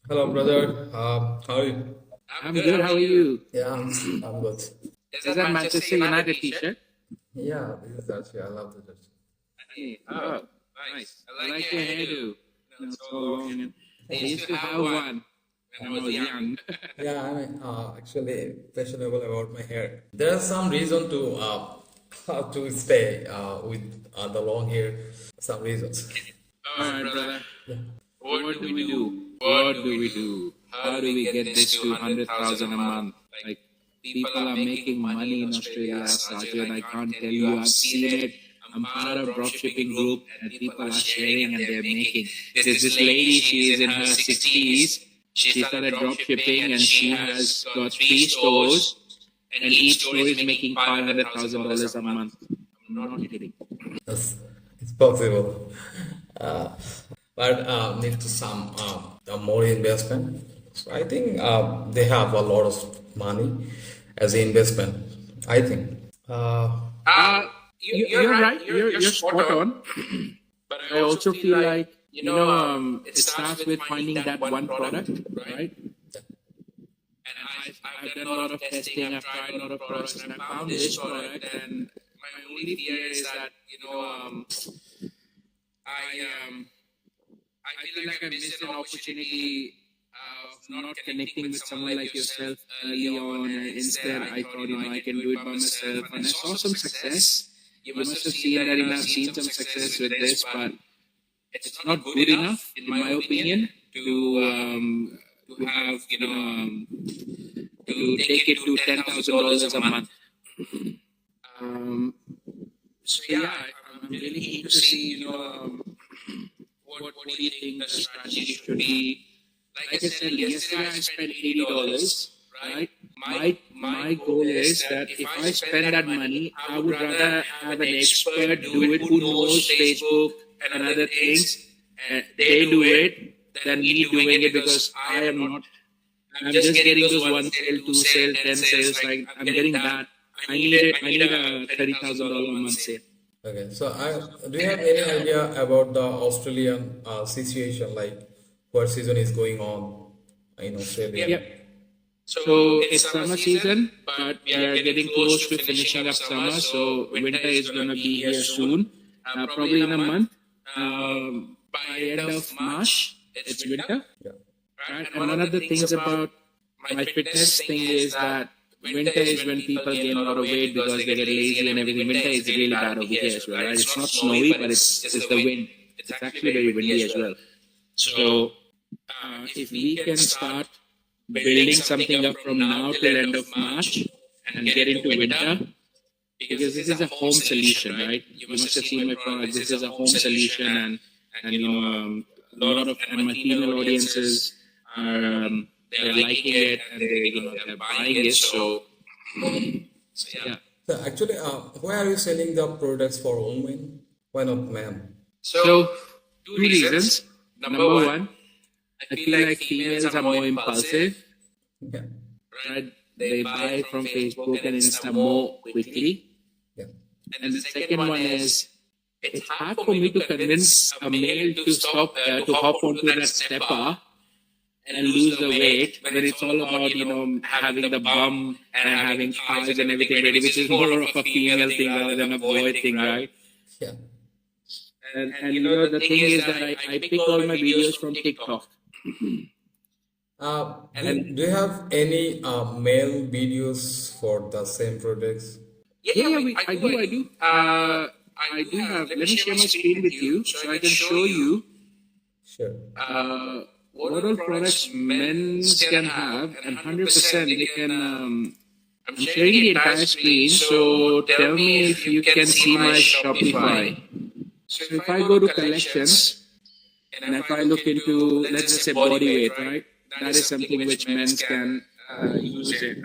Hello, brother. How are you? I'm good. How are you? Yeah, I'm good. Is that Manchester United t-shirt? Yeah, this is actually, I love the jersey. Hey, oh, nice. I like your hairdo. It's so long. And I used to have one when I was young. Yeah, I'm actually fashionable about my hair. There's some reason to stay with the long hair. Some reasons. All right, brother. What do we do? What do we do? How do we get this to 100,000 a month? Like, people are making money in Australia, Sajjad. I can't tell you. I've seen it. I'm part of dropshipping group, and people are sharing and they're making. There's this lady. She is in her 60s. She started dropshipping, and she has got 3 stores, and each store is making $500,000 a month. I'm not kidding. Yes, it's possible. Uh, but need to some more investment. So I think they have a lot of money as an investment. I think. Uh, you're right. You're spot on. But I also feel like it starts with finding that one product, right? And I've done a lot of testing. I've tried a lot of products, and I found this product. And my only fear is that I um I feel like I missed an opportunity of not connecting with someone like yourself early on. And instead, I thought I can do it by myself, and I saw some success. You must have seen that, I've seen some success with this, but it's not good enough, in my opinion, to have to take it to $10,000 a month. Um, so yeah, I'm really keen to see what do you think the strategy should be? Like I said, yesterday I spent $80, right? My goal is that if I spend that money, I would rather have an expert do it who knows Facebook and other things, and they do it than me doing it, because I am not. I'm just getting those one sale, two sale, 10 sales. Like I'm getting that. I need it. I need a $30,000 a month sale. Okay, so do you have any idea about the Australian situation, like what season is going on in Australia? Yep. So it's summer season, but we are getting close to finishing up summer. So winter is going to be here soon, probably in a month. By end of March, it's winter. Yeah. Right? And one of the things about my fitness thing is that winter is when people gain a lot of weight because they get lazy and everything. Winter is really bad over here as well. Right? It's not snowy, but it's the wind. It's actually very windy as well. So if we can start building something up from now till end of March and get into winter, because this is a home solution, right? You must have seen my product. This is a home solution, and a lot of my female audiences are they're liking it, and they're buying it. So yeah. So actually, why are you selling the products for women? Why not men? So two reasons. Number one, I feel like females are more impulsive, Yeah. right? They buy from Facebook and Insta more quickly. Yeah. And the second one is, it's hard for me to convince a male to stop, to hop onto that stepper and lose the weight when it's all about, having the bum and having thighs and everything ready, which is more of a female thing rather than a boy thing, right? Yeah. And the thing is that I pick all my videos from TikTok. Do you have any male videos for the same products? Yeah, I do. I do have. Let me share my screen with you so I can show you Sure. what all products men can have, and 100% they can. I'm sharing the entire screen, so tell me if you can see my Shopify. So if I go to collections and if I look into, let's just say, body weight, right? That is something which men can use it.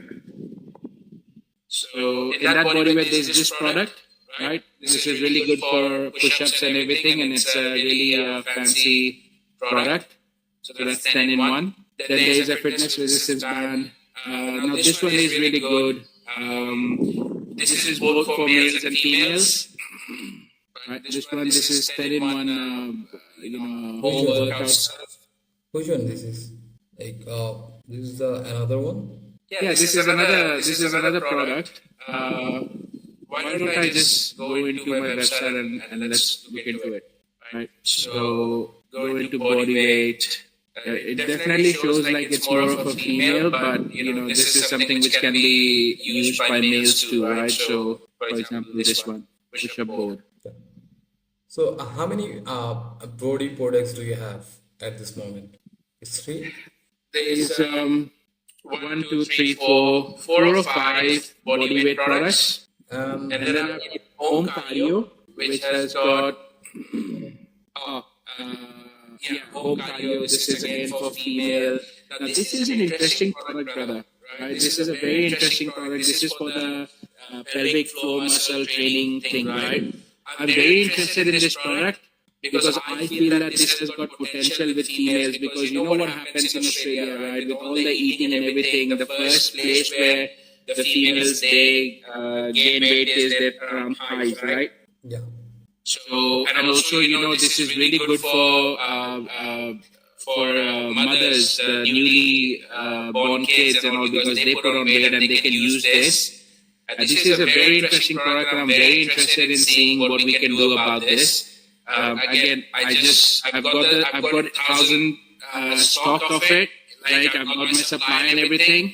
So in that body weight, there's this product, right? This is really good for push-ups and everything, and it's a really fancy product. So that's 10 in 1. Then there is a fitness resistance band. Now this one is really good. This is both for males and females. Right? This is 10 in 1, home workout stuff. Which one this is? Like this is the another one. Yeah, this is another product. Why don't I just go into my website and let's look into it, right? So go into body weight. It definitely shows like it's more of a female, but this is something which can be used by males too, right? So for example, this one, push-up board. So how many body products do you have at this moment? It's three. There is one, two, three, four or five body weight products. And then I've got home cardio, which has got uh, home cardio. This is again for female. Now this is an interesting product, brother. Right? This is a very interesting product. This is for the pelvic floor muscle training thing, right? I'm very interested in this product because I feel that this has got potential with females because you know what happens in Australia, right? With all the eating and everything, the first place where the females they gain weight is their thighs, right? Yeah. So and also this is really good for mothers, the newly born kids and all because they put on weight and they can use this. This is a very interesting product, and I'm very interested in seeing what we can do about this. Again, I've got 1,000 stock of it. Like I've got my supply and everything,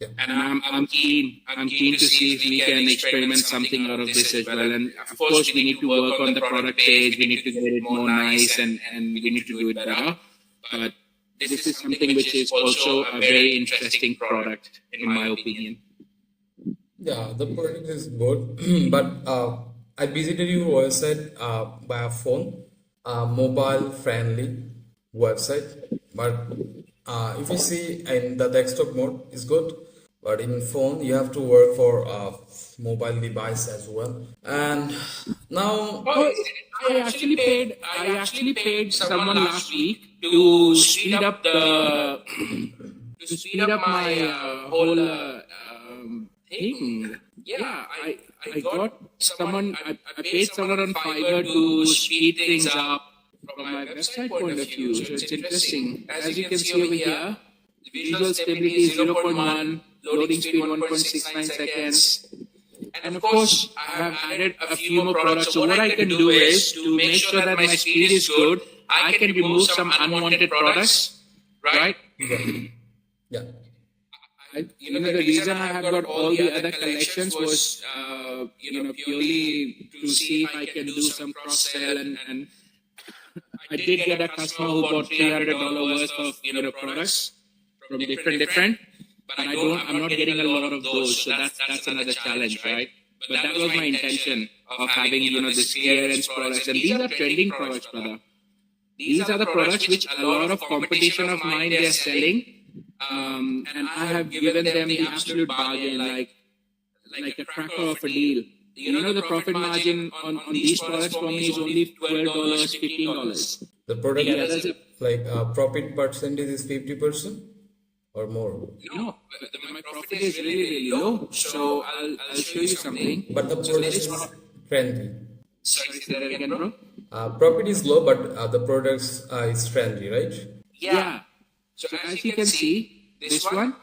Yeah. and I'm keen. I'm keen to see if we can experiment something out of this as well. And of course, we need to work on the product page. We need to get it more nice, and we need to do it better. But this is something which is also a very interesting product, in my opinion. Yeah, the product is good, but I visited your website by a phone, mobile friendly website. But if you see in the desktop mode, it's good. But in phone, you have to work for mobile device as well. And now, Oh, I actually paid someone last week to speed up my whole thing. Yeah, I got someone. I paid someone on Fiverr to speed things up from my website point of view. So it's interesting. As you can see over here, visual stability is 0.1, loading speed 1.69 seconds. And of course, I have added a few more products. So what I can do is to make sure that my speed is good, I can remove some unwanted products, right? yeah, The reason I have got all the other collections was, purely to see if I can do some cross sell, and I did get a customer who bought $300 worth of products from different, but I'm not getting a lot of those, so that's another challenge, right? But that was my intention of having this clearance products, and these are trending products, brother. These are the products which a lot of competition of mine they're selling, and I have given them the absolute bargain, like a cracker of a deal. The profit margin on these products for me is only $12, $15. the product Yeah, that's it. like profit percentage is 50% or more. No, my profit is really low. So I'll show you something. But the product is friendly. Sorry, say that again, bro. Profit is low, but the products is friendly, right? Yeah. So as you can see, this one,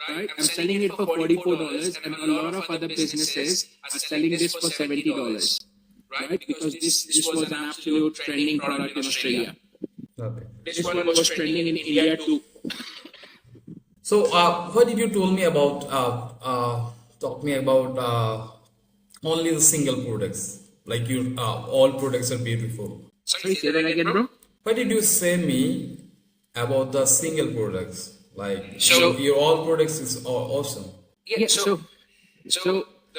right? I'm selling it for $44, and a lot of other businesses are selling this for $70, right? Because this was an absolute trending product in Australia. Okay. This one was trending in India too. So, what did you told me about? Talk me about only the single products. Like you, all products are beautiful. Sorry, say that again, bro. What did you say me about the single products? Like So- your all products is awesome. Yeah. So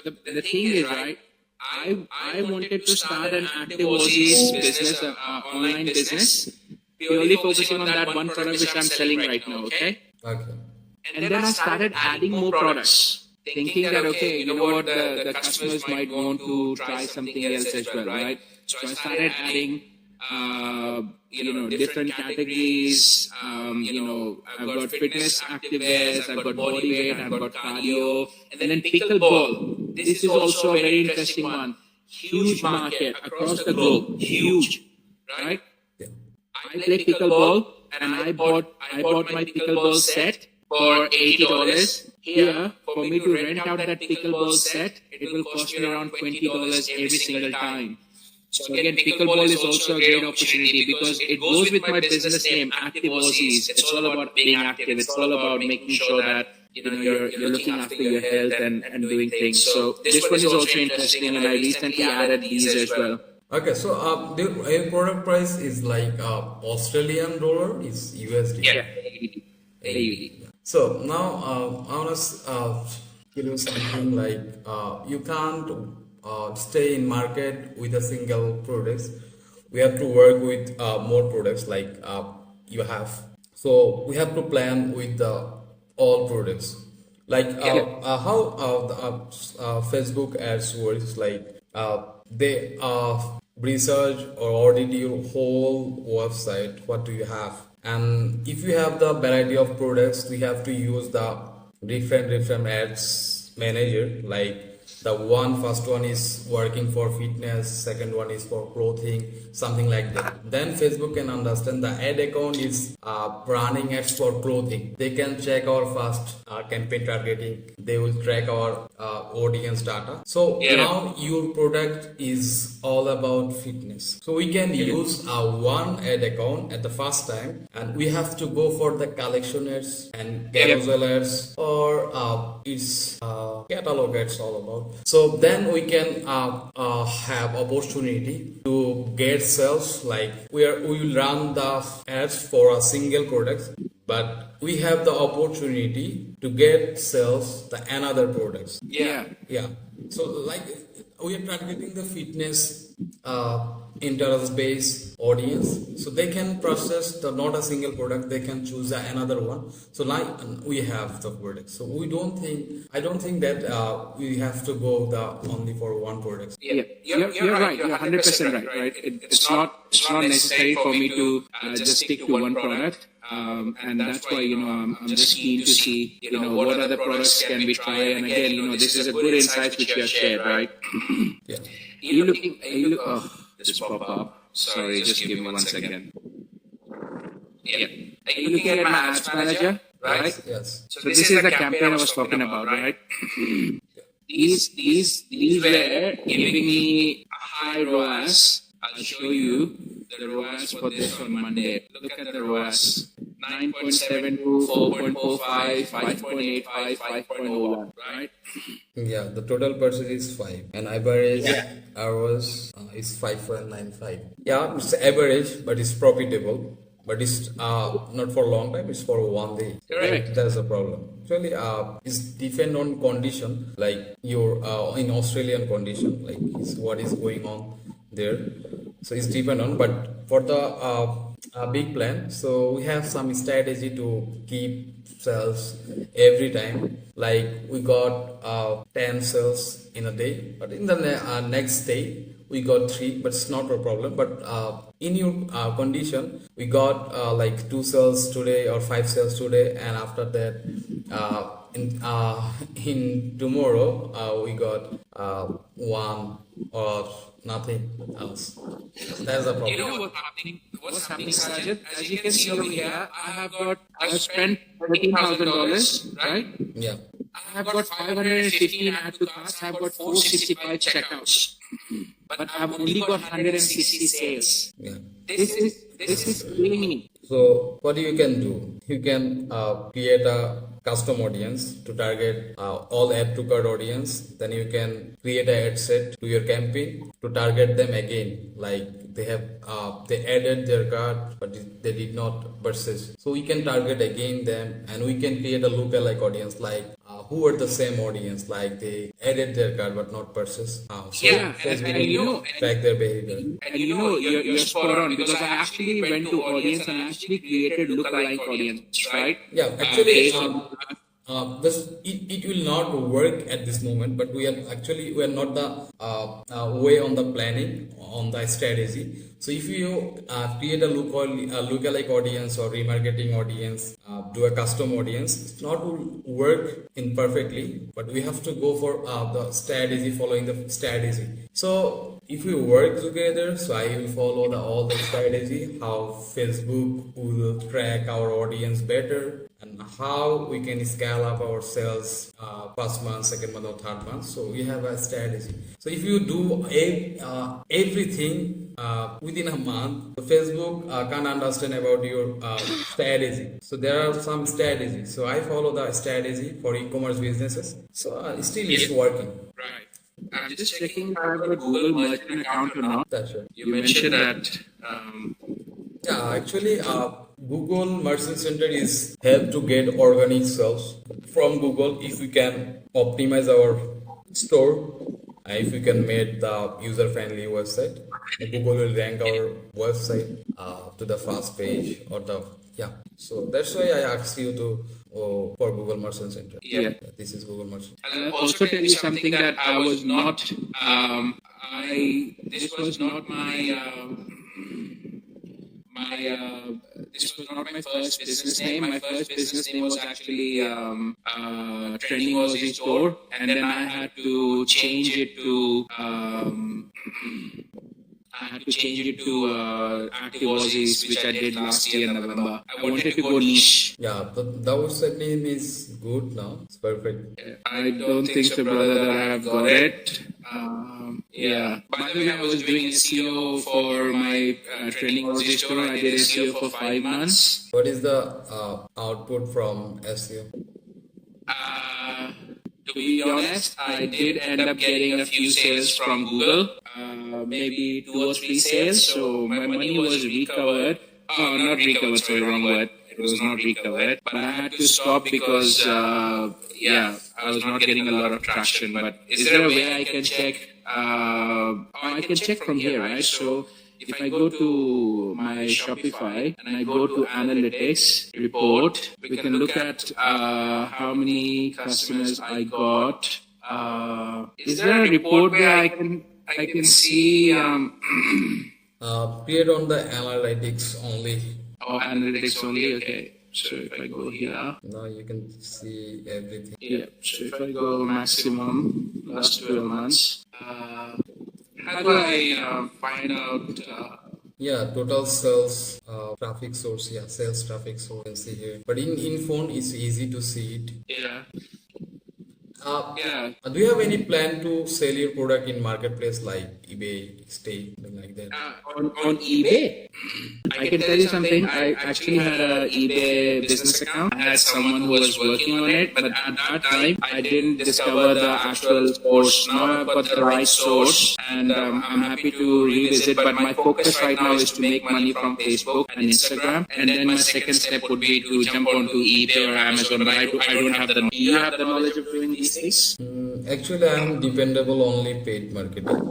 the thing is, right? I wanted to start an active overseas business, online business, purely focusing on that one product which I'm selling right now. Okay. Okay. And then I started adding more products, thinking that, okay, you know what, the customers might want to try something else as well, right? So I started adding, different categories. I've got fitness activewears, I've got body weight, I've got cardio, and then pickleball. This is also a very interesting one. Huge market across the globe, huge, right? Yeah. I play pickleball, and I bought my pickleball set for $80. Here, for me to rent out that pickleball set, it will cost me around $20 every single time. So again, pickleball is also a great opportunity because it goes with my business name, Active Aussies. It's all about being active. It's all about making sure that you're looking after your health and doing things. So this one is also interesting, and I recently added these as well. Okay, so your product price is like Australian dollar, is USD. Yeah, AUD. So now I want to give you something like you can't stay in market with a single product. We have to work with more products like you have. So we have to plan with all products. Like how Facebook ads works, like they research or audit your whole website. What do you have? And if you have the variety of products, we have to use the different ads manager. Like the first one is working for fitness, second one is for clothing, something like that. Then Facebook can understand the ad account is running ads for clothing. They can check our first campaign targeting. They will track our audience data. So now your product is all about fitness. So we can use one ad account at the first time, and we have to go for the collection ads and carousel ads, or it's catalog ads all about. So then we can have opportunity to get sales. Like we will run the ads for a single product, but we have the opportunity to get sales the another products. Yeah. So like we are targeting the fitness interest based audience, so they can process the not a single product, they can choose another one. So now we have the product. So I don't think that we have to go only for one product. You're right. You're 100% right. It's not necessary for me to just stick to one product. And that's why I'm just keen to see what other products can we try. And again, this is a good insight which you have shared, right? Yeah. Just pop up. Sorry, just give me 1 second. Yeah. Are you looking at my ads manager, right? Yes. So this is the campaign I was talking about, right? These were giving me a high ROAS. I'll show you the ROAS for this on Monday. Look at the ROAS. 9.72, 4.45, 5.85, 5.01, right? Yeah, the total purchase is 5 and average hours is 5.95. Yeah, it's average, but it's profitable. But it's not for a long time, it's for 1 day. Correct. That's the problem. Actually, it's depend on condition, like your in Australian condition, like what is going on there. So it's depend on, but for the big plan, so we have some strategy to keep sales every time. Like we got 10 sales in a day, but in the next day we got 3, but it's not a problem. But in your condition, we got like 2 sales today or 5 sales today, and after that in tomorrow we got 1 or nothing else. That's the problem. You know what's happening, Sajjad? As you can see over here, I've spent $13,000, right? Yeah. I have got 515 add to carts, I've got 465 checkouts, but I've only got 160 sales. Yeah. This is killing me. So what you can do, you can create a custom audience to target all add to cart audience. Then you can create a ad set to your campaign to target them again. Like they have they added their cart, but they did not purchase. So we can target again them, and we can create a lookalike audience, like who are the same audience, like they added their cart but not purchased. So and track their behavior. And you're spot on, because I actually went to audience and actually created lookalike audience, right? Yeah, actually, it will not work at this moment, but we are not the way on the planning on the strategy. So if you create a lookalike audience or remarketing audience do a custom audience. It's not will work imperfectly, but we have to go for the strategy, following the strategy. So if we work together, so I will follow all the strategy, how Facebook will track our audience better, and how we can scale up our sales first month, second month, or third month. So we have a strategy. So if you do everything within a month, the Facebook can't understand about your strategy. So there are some strategies. So I follow the strategy for e-commerce businesses. So still it's working. Right. I'm just checking if I have a Google merchant account or not. That's right. You mentioned that. Yeah, actually, Google Merchant Center is help to get organic sales from Google if we can optimize our store. If we can make the user-friendly website, Google will rank our website to the first page or the So that's why I asked you to for Google Merchant Center. Yeah. This is Google Merchant. I'll also tell you something that I was not. This was not this was not my first business name. My first business name was actually Trending Aussie Store, and then I had to change it to Active Aussies, which I did last year in November. I wanted to go niche. Yeah, the website name is good now. It's perfect. I don't think so, brother, that I have got it. Yeah. By the way, I was doing SEO for my Trending Aussie store. I did SEO for 5 months. What is the output from SEO? To be honest, I did end up getting a few sales from Google, maybe 2 or 3 sales. So my money was recovered. Oh, not recovered, sorry, wrong word. It was not recovered. But I had to stop because, I was not getting a lot of traction. But is there a way I can check? I can check from here, right? So if I go to my Shopify and I go to analytics report, we can look at how many customers I got. Is there a report where I can see? Create on the analytics only. Oh, analytics only. Okay. So if I go here, Now you can see everything. yeah. So if I go maximum last 12 months, how do I find out? Total sales traffic source. Yeah, sales traffic source. You can see here. But in phone, it's easy to see it. Yeah. Do you have any plan to sell your product in marketplace like eBay, Stay, something like that? On eBay, I can tell you something. I actually had a eBay business account. I had someone who was working on it, but at that time, I didn't discover the actual source. Now I've got the right source, and I'm happy to revisit. But my focus right now is to make money from Facebook and Instagram, and then my second step would be to jump onto eBay or Amazon. But I don't have the. Do you have the knowledge of doing these things? Actually, I am dependable only paid marketing like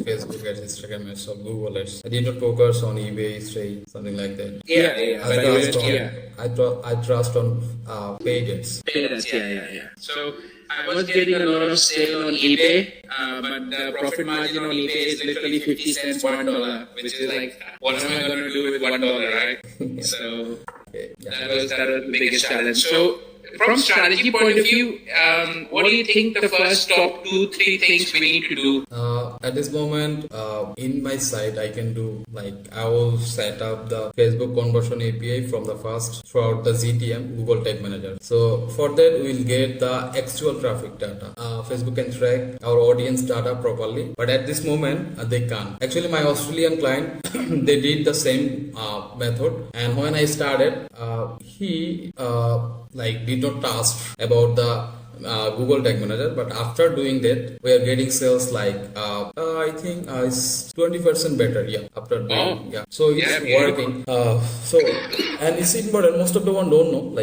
Facebook ads, Instagram ads, or Google ads. I did not focus on eBay, Stay, something like that. I trust on paid ads. Paid ads, yeah. So I was getting a lot of sale on eBay, but the profit margin on eBay is literally 50 cents, $1, which is like, what am I going to do with $1, right? So that was the biggest challenge. So from strategy point of view, what do you think the first top 2-3 things we need to do? At this moment, in my site, I can do I will set up the Facebook conversion API from the first throughout the GTM, Google Tag Manager. So for that, we'll get the actual traffic data. Facebook can track our audience data properly, but at this moment, they can't. Actually, my Australian client, they did the same method, and when I started, he did not ask about the Google Tag Manager, but after doing that, we are getting sales I think it's 20% better. Yeah, after doing, so it's working. And it's important. Most of the one don't know.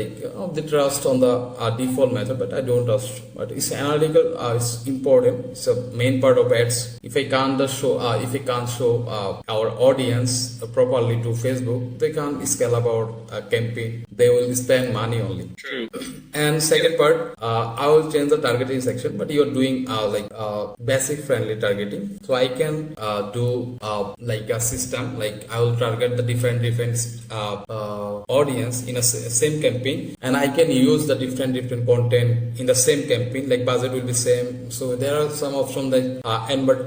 They trust on the default method, but I don't trust. But it's analytical. It's important. It's a main part of ads. If I can't show our audience properly to Facebook, they can't scale up our campaign. They will spend money only. True. And second part, I will change the targeting section, but you're doing basic friendly targeting. So I can do like a system, like I will target the different audience in a same campaign, and I can use the different content in the same campaign. Like budget will be same. So there are some options like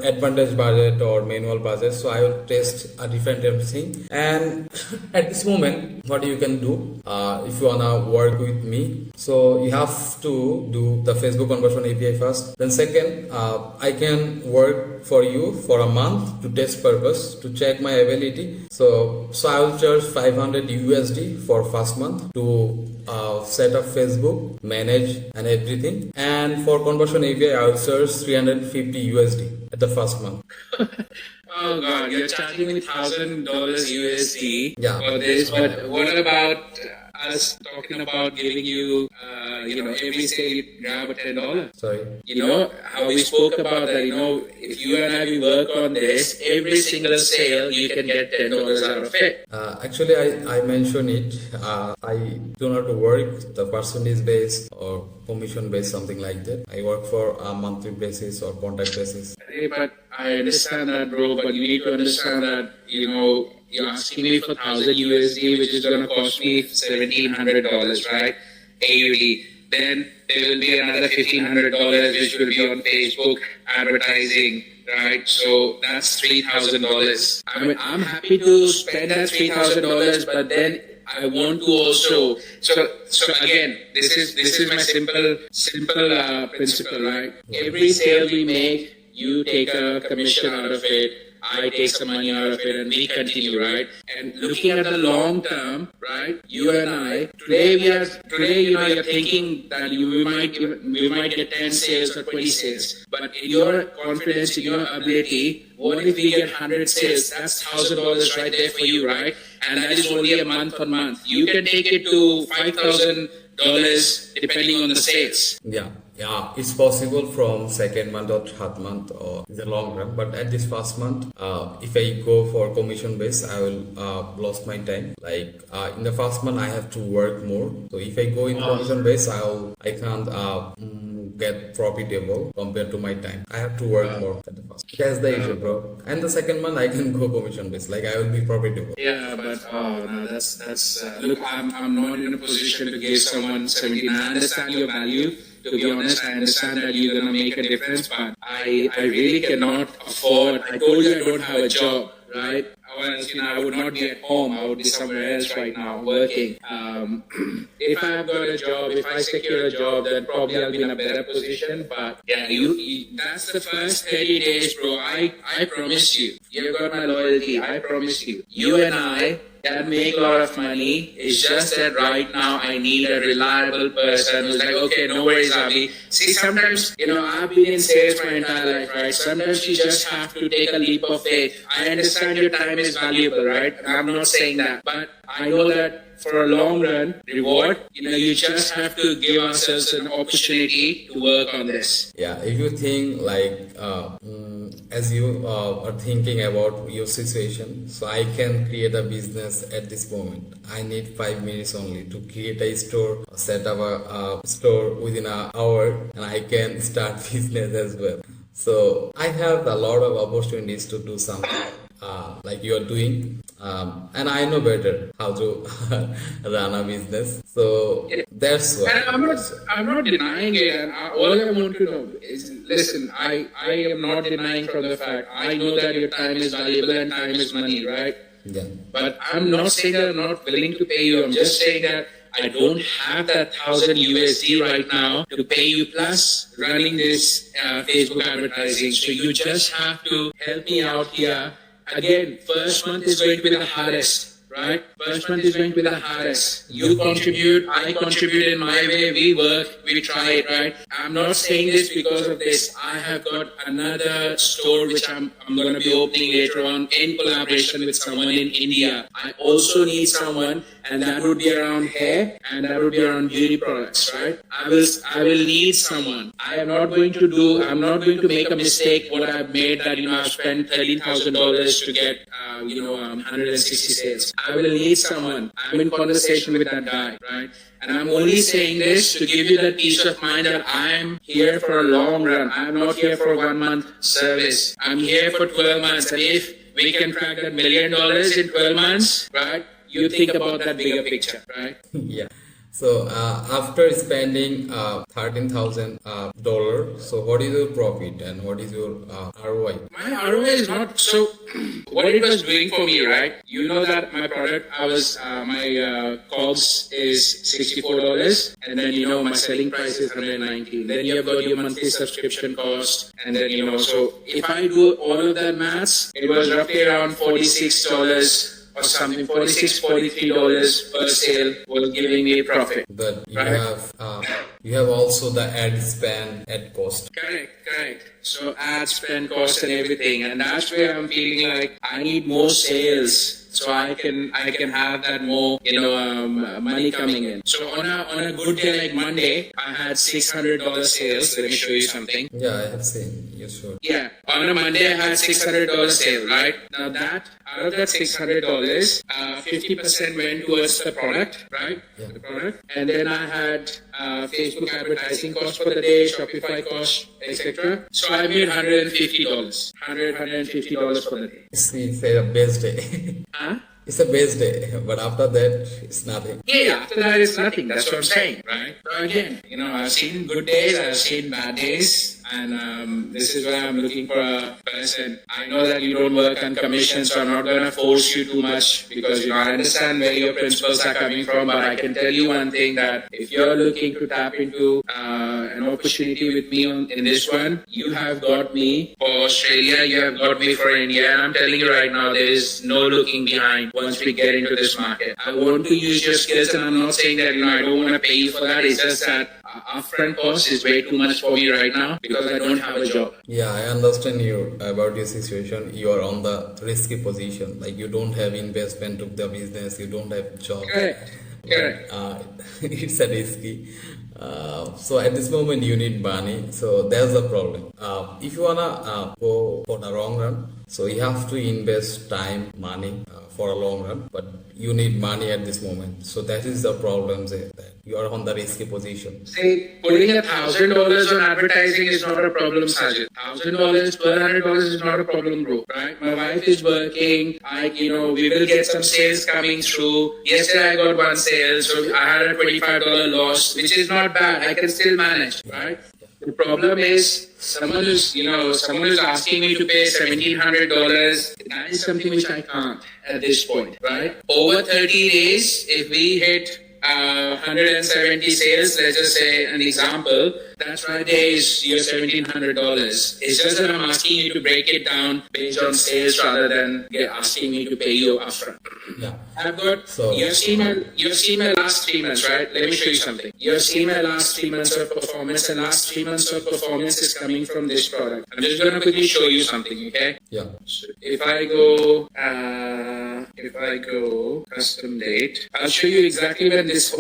advantage budget or manual budget. So I will test a different thing. And at this moment, what you can do if you wanna work with me, so you have to do the Facebook conversion API first. Then second, I can work for you for a month to test purpose to check my ability. So I will charge 500 USD for first month to set up Facebook, manage and everything. And for conversion API, I will charge 350 USD at the first month. Oh God, you're charging me $1,000 USD Yeah. for this, but what about us talking about giving you, every sale you grab a $10? Sorry. You know, how we spoke about that, if you and I we work on this, every single sale you can get $10 out of it. Actually, I mentioned it. I do not work the percentage based or commission based, something like that. I work for a monthly basis or contract basis. Hey, but I understand that, bro, but you need to understand that, you're asking me for 1,000 USD, which is going to cost me $1,700, right? AUD. Then there will be another $1,500, which will be on Facebook advertising, right? So that's $3,000. I mean, I'm happy to spend that $3,000, but then I want to also. So again, this is my simple principle, right? Every sale we make, you take a commission out of it, I take some money out of it, and we continue, right? And looking at the long term, right? You and I today, you're thinking that we might get 10 sales or 20 sales, but in your confidence, in your ability, what if we get 100 sales? That's $1,000 right there for you, right? And that is only a month on month. You can take it to $5,000 depending on the sales. Yeah, it's possible from second month or third month or in the long run. But at this first month, if I go for commission base, I will lost my time. Like in the first month, I have to work more. So if I go in commission base, I can't get profitable compared to my time. I have to work more at the first. That's the issue, bro. And the second month, I can go commission base. Like I will be profitable. Yeah, but no, that's look, I'm not in a position to give someone 17. I understand your value. To be honest, I understand that you're gonna make a difference, but I really cannot afford. I told you I don't have a job, right? Or else, I would not be at home. I would be somewhere else right now working. If I've got a job, if I secure a job, then probably I'll be in a better position. But yeah, that's the first 30 days, bro. I promise you. You've got my loyalty. I promise you. You and I can make a lot of money. It's just that right now I need a reliable person who's like, okay, no worries, Avi. See, sometimes, I've been in sales my entire life, right? Sometimes you just have to take a leap of faith. I understand your time is valuable, right? I'm not saying that, but I know that for a long run reward, you just have to give ourselves an opportunity to work on this. Yeah, if you think like as you are thinking about your situation, so I can create a business at this moment. I need 5 minutes only to create a store, set up a store within an hour, and I can start business as well. So I have a lot of opportunities to do something like you are doing, and I know better how to run a business. So that's why. And I'm not denying it. And all I want to know is, listen, I am not denying from the fact. I know that your time is valuable and time is money, right? Yeah. But I'm not saying that I'm not willing to pay you. I'm just saying that I don't have that 1,000 USD right now to pay you, plus running this Facebook advertising. So you just have to help me out here. Again, first month is going to be the hardest, right? First month is going to be the hardest. You contribute, I contribute in my way, we work, we try it, right? I'm not saying this because of this. I have got another store which I'm going to be opening later on in collaboration with someone in India. I also need someone and that would be around hair, and that would be around beauty products, right? I will need someone. I'm not going to make a mistake what I've made, that, I've spent $13,000 to get, 160 sales. I will need someone. I'm in conversation with that guy, right? And I'm only saying this to give you that peace of mind that I'm here for a long run. I'm not here for 1 month service. I'm here for 12 months. And if we can crack that $1 million in 12 months, right? You think about that bigger picture, right? Yeah. So after spending $13,000, so what is your profit and what is your ROI? My ROI is not so. What it was doing for me, right? You know that my product, my COGS is $64, and then my selling price is $119. Then you have got your monthly subscription cost, and then so if I do all of that maths, it was roughly around $46. Or something, $43 per sale was giving me a profit. But you have also the ad spend, ad cost. Correct. So ad spend, cost, and everything, and that's where I'm feeling like I need more sales. So I can have that more, money coming in. So on a good day like Monday, I had $600 sales. Let me show you something. Yeah, I have seen. You should. Yeah, on a Monday I had $600 sale, right? Now out of that $600, 50% went towards the product, right? Yeah. The product, and then I had Facebook advertising cost for the day, Shopify cost, etc. So I made $150, $150 for the day. It's a best day. Huh? It's a best day, but after that, it's nothing. Yeah, after that, it's nothing. That's what I'm saying, right? So again, I've seen good days, I've seen bad days, and this is why I'm looking for a person. I know that you don't work on commission, so I'm not going to force you too much because, I understand where your principles are coming from, but I can tell you one thing, that if you're looking to tap into an opportunity with me in this one, you have got me for Australia, you have got me for India, and I'm telling you right now, there is no looking behind once we get into this market. I want to use your skills, and I'm not saying that, I don't want to pay you for that. It's just that upfront cost is way too much for me right now because I don't have a job. Yeah, I understand about your situation. You are on the risky position. Like you don't have investment to the business, you don't have job. Correct. It's a risky. So at this moment you need money. So that's the problem. If you wanna go for the long run, so you have to invest time, money for a long run. But you need money at this moment. So that is the problem, that you are on the risky position. See, putting $1,000 on advertising is not a problem, Sajjad. $1,000, $1,200 is not a problem, bro. Right? My wife is working. We will get some sales coming through. Yesterday I got one sale, so I had a $25 loss, which is not bad. I can still manage, right? The problem is someone who's asking me to pay $1,700. That is something which I can't at this point, right? Over 30 days, if we hit 170 sales, let's just say an example, that's right there is your $1,700. It's just that I'm asking you to break it down based on sales rather than asking me to pay you upfront. Yeah. I've got, you've seen my last 3 months, right? Let me show you something. You've seen my last 3 months of performance, and last 3 months of performance is coming from this product. I'm just going to quickly show you something, okay? Yeah. So if I go custom date, I'll show you exactly when this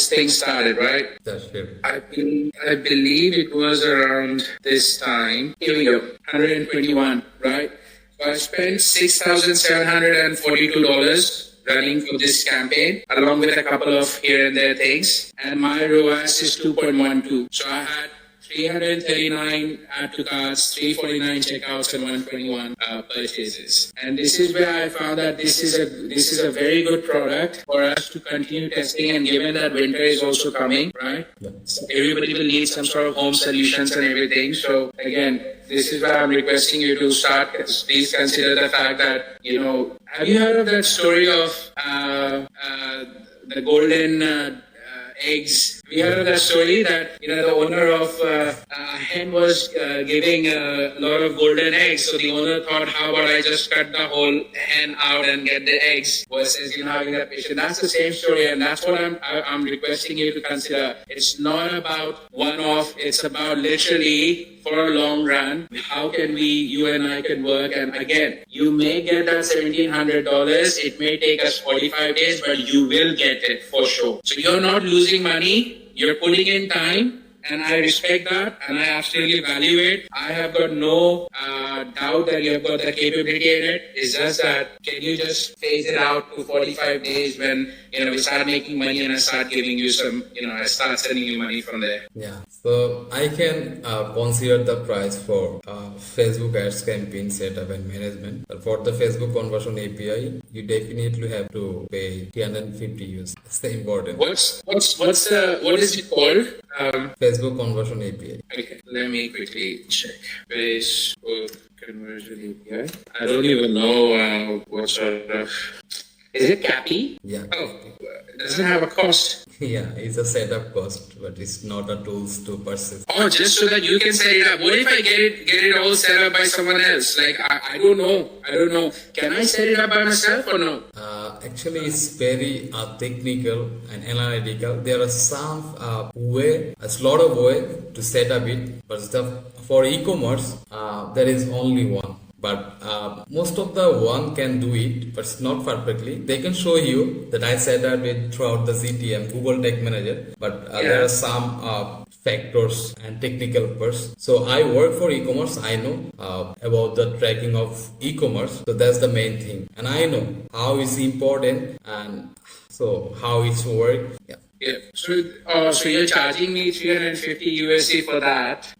thing started, right? That's good. I believe it was around this time. Here we go, 121, right? So I spent $6,742 running for this campaign, along with a couple of here and there things, and my ROAS is 2.12. So I had 339 add to carts, 349 checkouts, and 121 purchases. And this is where I found that this is a very good product for us to continue testing. And given that winter is also coming, right? Yeah. So everybody will need some sort of home solutions and everything. So again, this is why I'm requesting you to start. Please consider the fact that have you heard of that story of the golden eggs? We heard of that story that the owner of a hen was giving a lot of golden eggs. So the owner thought, how about I just cut the whole hen out and get the eggs versus having that patient. That's the same story, and that's what I'm requesting you to consider. It's not about one-off. It's about literally for a long run, how can you and I can work? And again, you may get that $1,700. It may take us 45 days, but you will get it for sure. So you're not losing money. You're putting in time. And I respect that, and I absolutely value it. I have got no doubt that you have got the capability in it. It's just that, can you just phase it out to 45 days when, we start making money and I start giving you some, I start sending you money from there. Yeah, so I can consider the price for Facebook ads campaign setup and management. But for the Facebook conversion API, you definitely have to pay 350 US. It's the important. What is it called? Facebook conversion API. Okay, let me quickly check. Facebook conversion API. I don't even know what sort of. Is it CAPI? Yeah. Oh, it doesn't have a cost. Yeah, it's a setup cost, but it's not a tools to purchase. Oh, just so that you can set it up. What if I get it all set up by someone else? Like I don't know. Can I set it up by myself or no? Actually, it's very technical and analytical. There are some a lot of way to set up it, but for e-commerce, there is only one. But most of the one can do it, but it's not perfectly. They can show you that I set up it throughout the GTM, Google Tag Manager, but there are some factors and technical parts. So I work for e-commerce. I know about the tracking of e-commerce. So that's the main thing. And I know how it's important and so how it's work. Yeah. Yeah. So you're charging me 350 USD for that.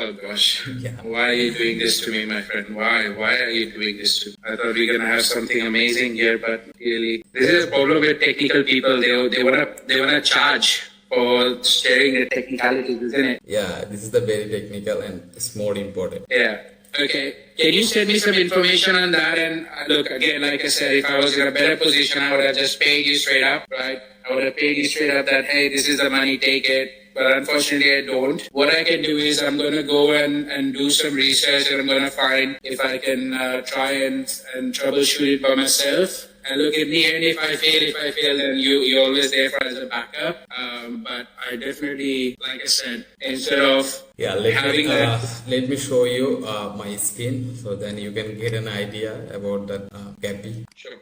Oh gosh. Yeah. Why are you doing this to me, my friend? Why are you doing this to me? I thought we were gonna have something amazing here, but really, this is a problem with technical people. They wanna charge for sharing the technicalities, isn't it? Yeah, this is the very technical and it's more important. Yeah. Okay. Can you send me some information on that? And look, again, like I said, if I was in a better position, I would have just paid you straight up, right? I would have paid you straight up that, hey, this is the money, take it. But unfortunately, I don't. What I can do is I'm going to go and do some research, and I'm going to find if I can try and troubleshoot it by myself. And look, in the end, if I fail, then you're always there for as a backup. But I definitely, like I said, instead of let me show you my screen, so then you can get an idea about that CAPI. Sure.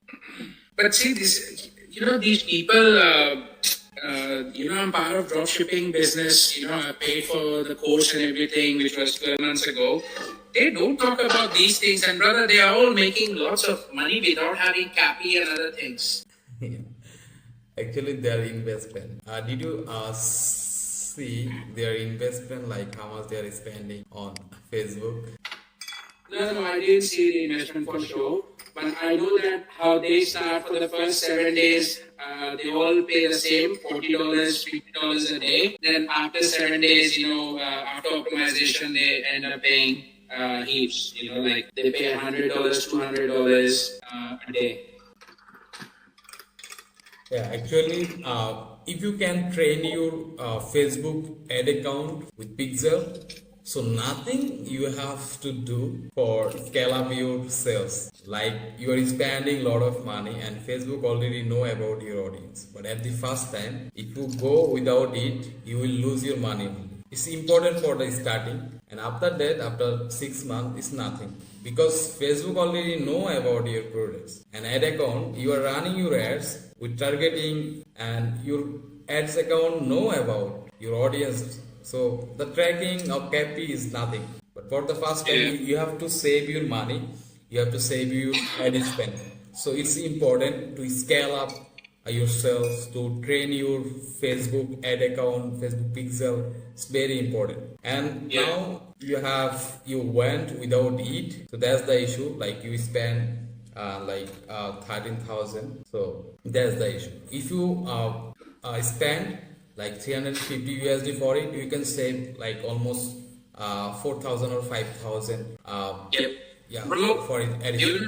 But see, these people. I'm part of dropshipping business. I paid for the course and everything, which was 12 months ago. They don't talk about these things, and brother, they are all making lots of money without having CAPI and other things. Yeah. Actually, their investment. Did you see their investment, like how much they are spending on Facebook? No, I didn't see the investment for sure. But I know that how they start for the first 7 days, they all pay the same, $40, $50 a day. Then after 7 days, after optimization, they end up paying heaps. Like they pay $100, $200 a day. Yeah, actually, if you can train your Facebook ad account with Pixel, so nothing you have to do for scale up your sales. Like you are spending a lot of money and Facebook already know about your audience. But at the first time, if you go without it, you will lose your money. It's important for the starting, and after that, after 6 months, it's nothing. Because Facebook already know about your products. And ad account, you are running your ads with targeting, and your ads account know about your audience. So the tracking of CAPI is nothing. But for the first time, you have to save your money. You have to save your ad spend. So it's important to scale up yourself, to train your Facebook ad account, Facebook Pixel. It's very important. And now you went without it. So that's the issue. Like you spend 13,000. So that's the issue. If you spend like 350 USD for it, you can save like almost 4,000 or 5,000. Yeah, Bro, for it. do you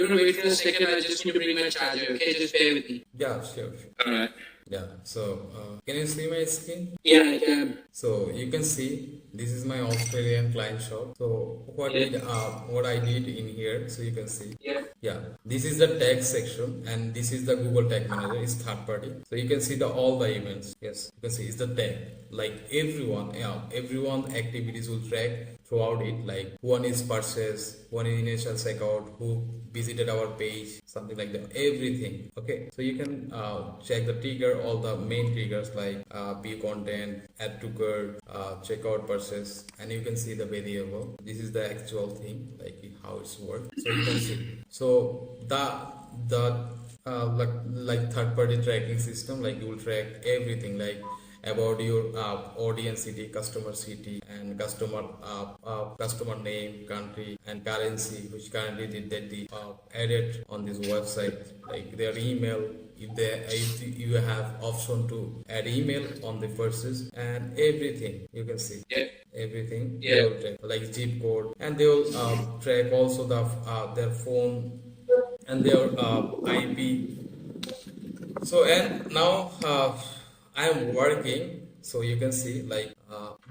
want to wait for a second? I just need to bring my charger. Okay, just bear with me. Yeah, sure. Alright. Yeah, so can you see my screen? Yeah, I can. So you can see this is my Australian client shop. So what I did in here, so you can see. Yeah, this is the tag section and this is the Google Tag Manager. It's third party. So you can see the all the events. Yes, you can see it's the tag. Like everyone, yeah, everyone activities will track throughout it. Like one is purchase, one is initial checkout, who visited our page, something like that. Everything. Okay, so you can check the trigger, all the main triggers like view content, add to cart, checkout, purchase, and you can see the variable. This is the actual thing, like how it's worked. So you can see. So like third party tracking system, like you will track everything, like about your audience city, customer city, and customer name, country, and currency, which currently did that the added on this website, like their email. If you have option to add email on the purchase, and everything you can see. Yeah. Everything. Yeah. They will track like zip code, and they will track also their phone and their IP. So and now I am working, so you can see like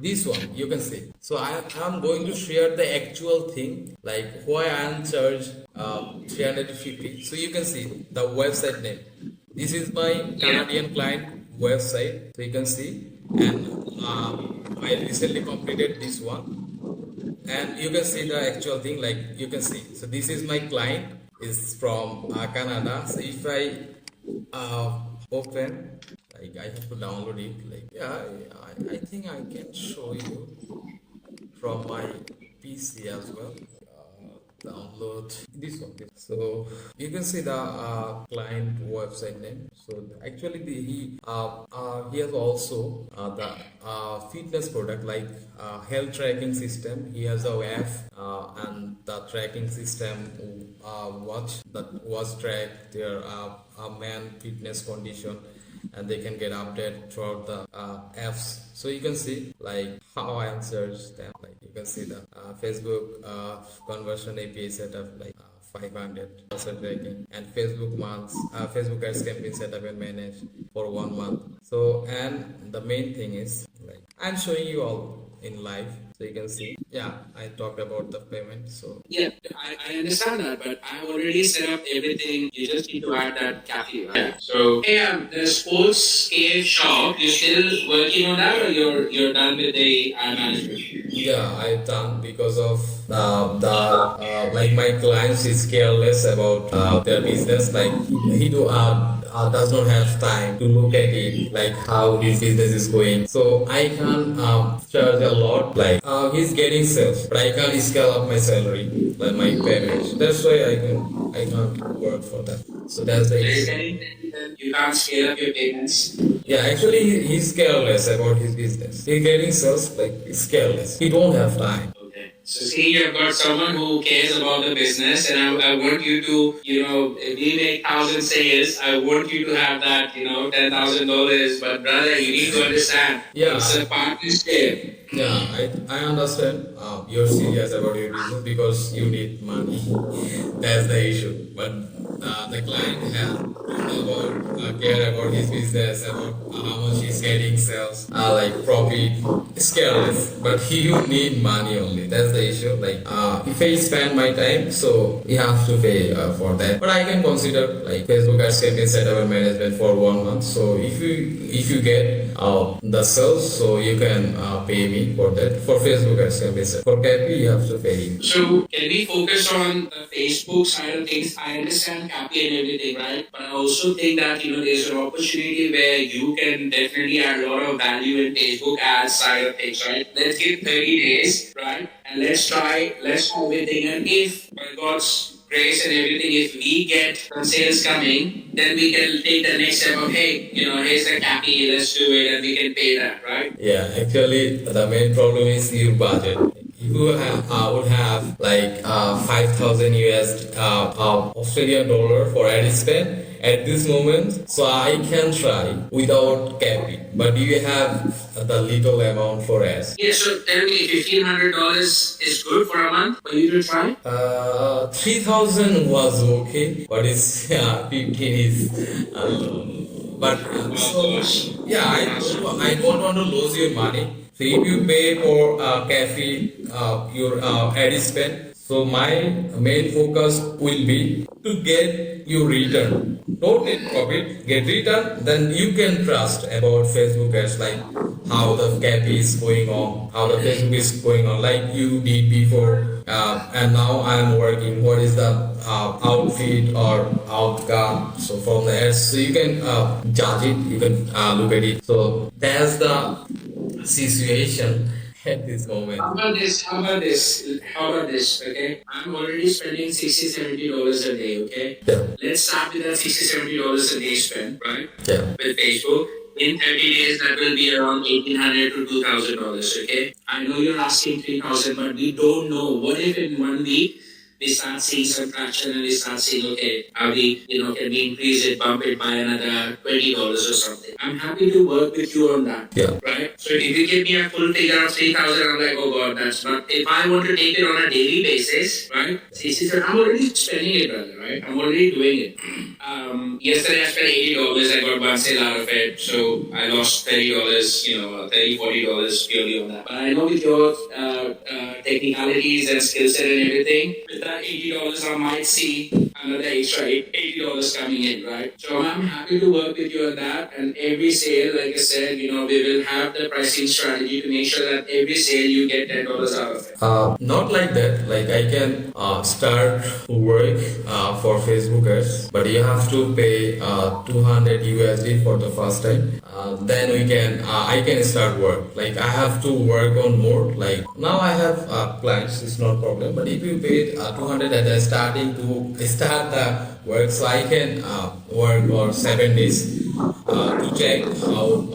this one you can see. So I am going to share the actual thing, like why I am charged 350. So you can see the website name. This is my Canadian client website, so you can see, and I recently completed this one, and you can see the actual thing, like you can see. So this is my client is from Canada. So if I open, like I have to download it, like yeah, I think I can show you from my PC as well. Download this one. So you can see the client website name. So actually he has also the fitness product, like health tracking system. He has a app and the tracking system watch track their man fitness condition, and they can get updated throughout the apps. So you can see like how I search them. Like you can see the Facebook conversion API setup, like 500 tracking, and Facebook ads campaign setup and manage for 1 month. So and the main thing is like I'm showing you all in live, so you can see. Yeah, I talked about the payment. So yeah, I understand that, but I already set up everything. You just need to add that cafe, right? Yeah. So hey, the sports cave shop, you still working on that, or you're done with the ad management? yeah, I've done because of the like my clients is careless about their business. Like does not have time to look at it, like how his business is going. So I can charge a lot. Like he's getting sales, but I can't scale up my salary, like my payment. That's why I can't work for that. So that's the issue. You can't scale up your payments. Yeah, actually, he's careless about his business. He's getting sales, like he's careless. He don't have time. Okay. So see, you've got someone who cares about the business, and I want you to, if we make 1,000 sales, I want you to have that, $10,000. But brother, you need to understand, yeah, it's a partnership. Yeah, I understand you're serious about your business because you need money. That's the issue. But the client has care about his business, about how much he's getting sales, like profit. It's careless, but you need money only. That's the issue. Like if I spend my time, so you have to pay for that. But I can consider like Facebook ads campaign setup and management for 1 month. So if you get the sales, so you can pay me for that. For Facebook ads campaign setup. For Cappy, you have to pay. So can we focus on the Facebook side of things? I understand Cappy and everything, right? But I also think that there's an opportunity where you can definitely add a lot of value in Facebook ads side of things, right? Let's give 30 days, right? And let's try everything. And if by God's grace and everything, if we get some sales coming, then we can take the next step of, hey, here's the Cappy, let's do it, and we can pay that, right? Yeah, actually, the main problem is your budget. If you would have like 5,000 US Australian dollar for ad spend at this moment, so I can try without capping. But you have the little amount for ads. Yeah, so tell me, $1,500 is good for a month for you to try? 3,000 was okay, but it's 15 is But so yeah, I don't want to lose your money. So if you pay for cafe, your ad spend. So my main focus will be to get you return. Don't need profit, get return. Then you can trust about Facebook ads, like how the cafe is going on, how the Facebook is going on, like you did before. And now I'm working. What is the outfit or outcome? So from the ads, so you can judge it. You can look at it. So that's the situation at this moment. How about this? How about this? How about this? Okay, I'm already spending $60-$70 a day. Okay, Yeah. let's start with that $60-$70 a day spend, right? Yeah. With Facebook. In 30 days, that will be around $1,800 to $2,000. Okay, I know you're asking 3,000, but we don't know. What if in 1 week we start seeing some traction and we start seeing, okay, are we, can we increase it, bump it by another $20 or something? I'm happy to work with you on that. Yeah. Right? So if you give me a full figure of 3,000, I'm like, oh God, that's not. If I want to take it on a daily basis, right? See, I'm already spending it, brother, right? I'm already doing it. Yesterday I spent $80. I got one sale out of it, so I lost $30, $30-$40 purely on that. But I know with your technicalities and skill set and everything, with that $80, I might see another extra $80 coming in, right? So I'm happy to work with you on that. And every sale, like I said, we will have the pricing strategy to make sure that every sale you get $10 out of it. Not like that. Like I can start work for Facebook ads, but you have to pay 200 USD for the first time. Then I can start work. Like I have to work on more. Like now I have clients, it's not problem. But if you pay 200 at the starting to start the work, so I can work for 7 days to check how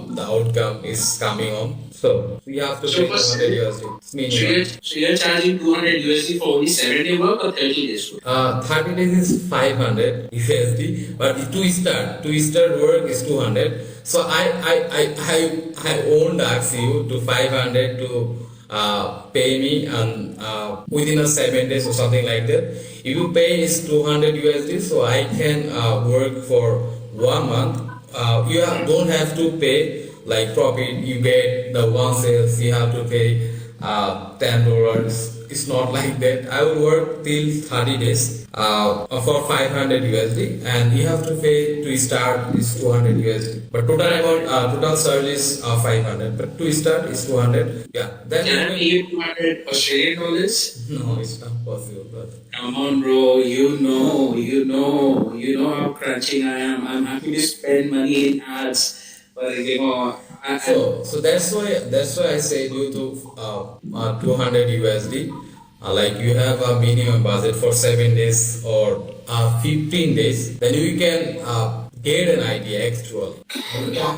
the outcome is coming on. So you have to pay 200 USD. It's minimum. So you're charging 200 USD for only 7-day work or 30 days work? 30 days is 500 USD, but to start work is 200. So I won't ask you to 500 to pay me and within a 7 days or something like that. If you pay is 200 USD, so I can work for 1 month. You don't have to pay like profit. You get the one sales, you have to pay $10. It's not like that. I will work till 30 days for 500 USD, and you have to pay to start is 200 USD. But total amount, total service 500. But to start is 200. Yeah. Then can I pay you 200 Australian dollars? No, it's not possible. But come on, bro. You know how crunching I am. I'm happy to spend money in ads. But so that's why I say due to 200 USD, like you have a minimum budget for 7 days or 15 days, then you can get an idea actually.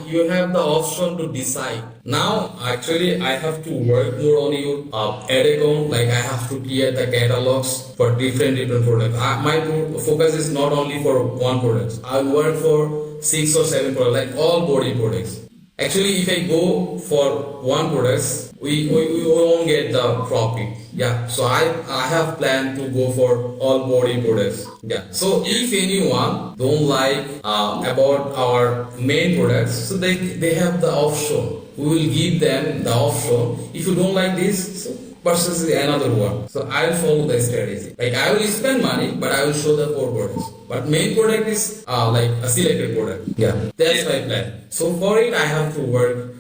You have the option to decide. Now actually I have to work more on your ad account, like I have to create the catalogs for different products. My focus is not only for one product. I work for 6 or 7 products, like all body products. Actually, if I go for one product, we won't get the profit. Yeah, so I have planned to go for all body products. Yeah, so if anyone don't like about our main products, so they have the option. We will give them the option. If you don't like this, so purchase another one. So I'll follow the strategy. Like I will spend money, but I will show the 4 products. But main product is like a selected product. Yeah, that's my plan. So for it, I have to work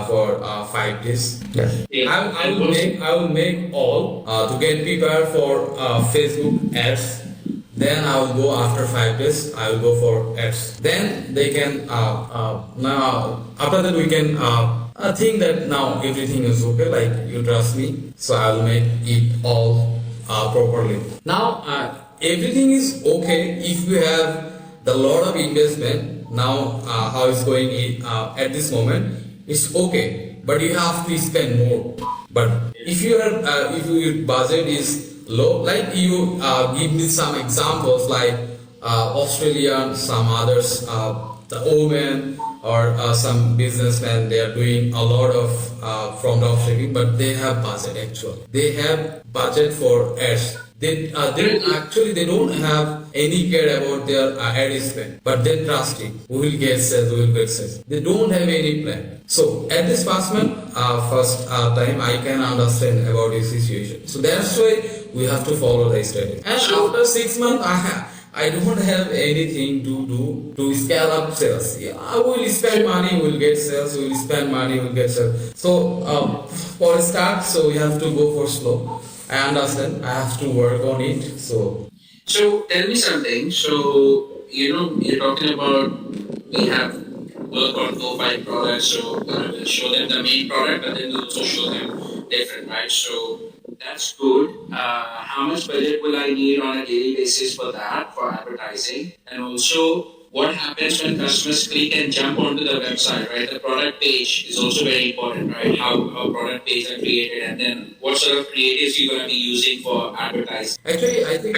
for 5 days. Yeah. I will make all to get prepared for Facebook ads. Then I will go after 5 days. I will go for ads. Then they can now after that we can think that now everything is okay. Like you trust me, so I will make it all properly. Now everything is okay if you have the lot of investment. Now how it's going at this moment, it's okay, but you have to spend more. But if your budget is low, like you give me some examples like Australian, some others, the women or some businessmen, they are doing a lot of from dropshipping, but they have budget actually. They have budget for ads. They don't have any care about their ad spend, but they trust it. We will get sales, we will get sales. They don't have any plan. So at this first time, I can understand about the situation. So that's why we have to follow the strategy. And after 6 months, I don't have anything to do to scale up sales. Yeah, I will spend money, will get sales. We will spend money, will get sales. So for a start, so we have to go for slow. I understand. I have to work on it. So tell me something. So you're talking about we have work on 4 5 products. So we'll show them the main product, but then we'll also show them different, right? So that's good. How much budget will I need on a daily basis for that, for advertising? And also, what happens when customers click and jump onto the website, right? The product page is also very important, right? How product pages are created, and then what sort of creatives you're going to be using for advertising. Actually, I think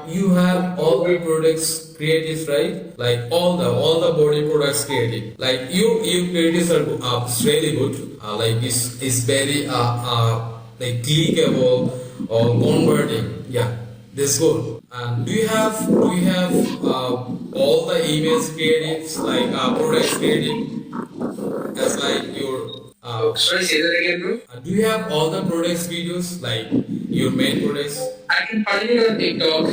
you have all the products creatives, right? Like all the body products creative. Like you creatives are really good. Like it's very like clickable or converting. Yeah, that's good. And do you have all the emails creatives like products creative as like your Sorry, say that again, bro. do you have all the products videos like your main products? I can find it on TikTok.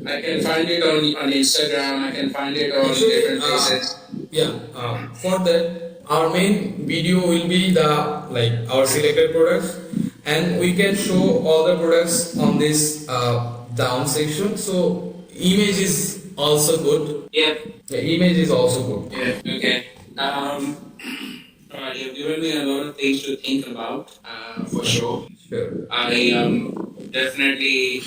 I can find it on Instagram. I can find it on Actually, different places. for that, our main video will be the like our selected products, and we can show all the products on this down section. So image is also good. Yeah. The image is also good. Yeah. Okay. You've given me a lot of things to think about, for sure. Sure. I definitely,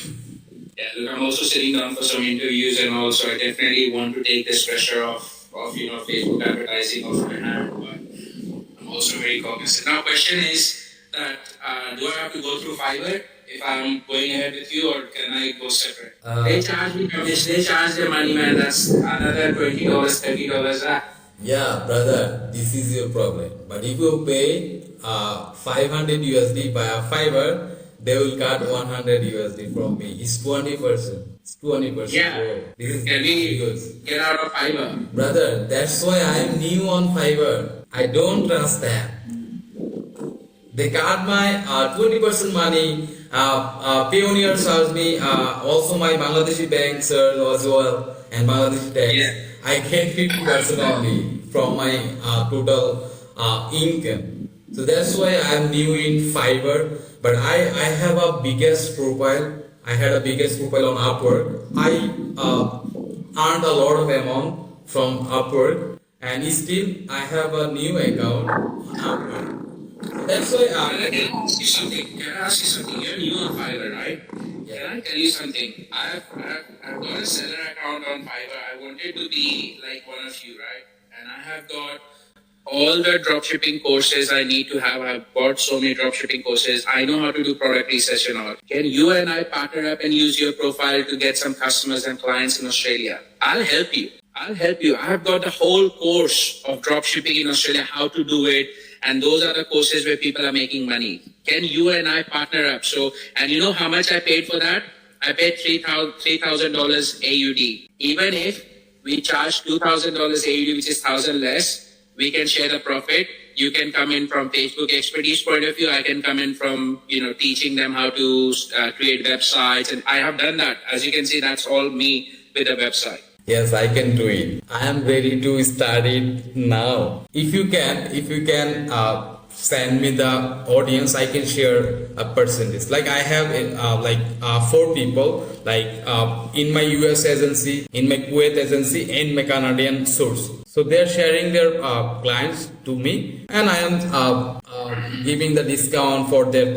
yeah, look, I'm also sitting down for some interviews, and also I definitely want to take this pressure off Facebook advertising off my hand, but I'm also very cognizant. Now, question is that do I have to go through Fiverr if I'm going ahead with you, or can I go separate? They charge me commission, they charge the money, man. That's another $20, $30. Yeah, brother, this is your problem. But if you pay 500 USD via Fiverr, they will cut 100 USD from me. It's 20%. It's 20%. Yeah. Bro. This is Can we good. get out of Fiverr? Brother, that's why I'm new on Fiverr. I don't trust them. They cut my 20% money. Pioneer charged me. Also my Bangladeshi bank charged as well, and Bangladeshi tax. Yeah. I get 50% only from my total income. So that's why I'm new in Fiverr. But I have a biggest profile. I had a biggest profile on Upwork. I earned a lot of amount from Upwork, and still I have a new account on Upwork. That's why Can I ask you something? You're new on Fiverr, right? Can I tell you something? I've got a seller account on Fiverr. I wanted to be like one of you, right? And I have got all the dropshipping courses I need to have. I've bought so many dropshipping courses. I know how to do product research and all. Can you and I partner up and use your profile to get some customers and clients in Australia? I'll help you. I have got the whole course of dropshipping in Australia, how to do it. And those are the courses where people are making money. Can you and I partner up? So, and you know how much I paid for that? I paid $3,000 AUD. Even if we charge $2,000 AUD, which is 1,000 less, we can share the profit. You can come in from Facebook expertise point of view. I can come in from, teaching them how to create websites. And I have done that. As you can see, that's all me with a website. yes, I can do it. I am ready to start it now. If you can send me the audience, I can share a percentage. Like I have 4 people, like in my US agency, in my Kuwait agency, and my Canadian source. So they're sharing their clients to me, and I am giving the discount for their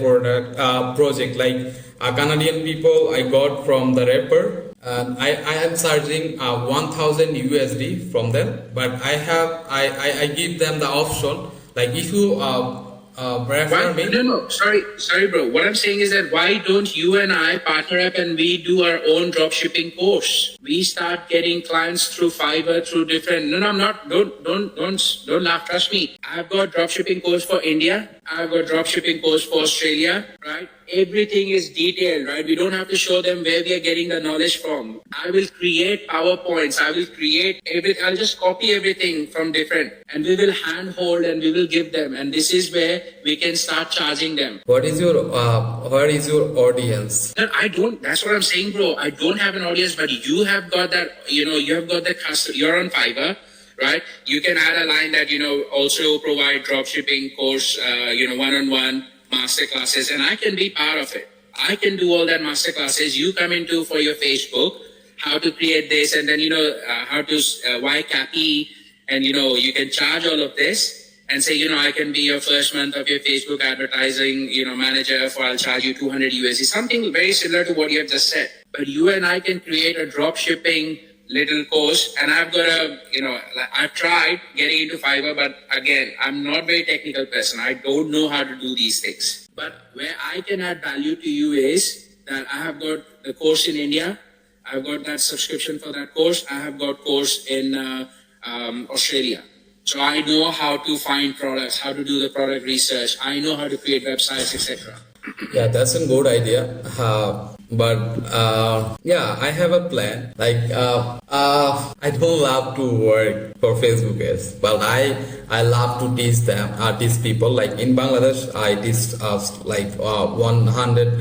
project. Like Canadian people, I got from the rapper. I am charging 1,000 USD from them, but I give them the option, like if you Refer me. No. Sorry, bro. What I'm saying is that why don't you and I partner up and we do our own drop shipping course? We start getting clients through Fiverr, through different. No, I'm not. Don't laugh. Trust me. I've got drop shipping course for India. I've got drop shipping course for Australia. Right? Everything is detailed. Right? We don't have to show them where we are getting the knowledge from. I will create PowerPoints. I will create everything. I'll just copy everything from different, and we will handhold and we will give them. And this is where we can start charging them. What is your audience? No, I don't. That's what I'm saying, bro. I don't have an audience, but you have got that. You have got the customer. You're on Fiverr, right? You can add a line that also provide drop shipping course, one-on-one master classes, and I can be part of it. I can do all that master classes. You come into for your Facebook, how to create this, and then how to why CAPI, and you can charge all of this. And say, I can be your first month of your Facebook advertising, manager for I'll charge you 200 USD, something very similar to what you have just said. But you and I can create a drop shipping little course. And I've got I've tried getting into Fiverr, but again, I'm not very technical person. I don't know how to do these things. But where I can add value to you is that I have got the course in India. I've got that subscription for that course. I have got course in Australia. So I know how to find products, how to do the product research. I know how to create websites, etc. Yeah, that's a good idea. But I have a plan. I don't love to work for Facebook ads, but I love to teach people. Like in Bangladesh, I teach 100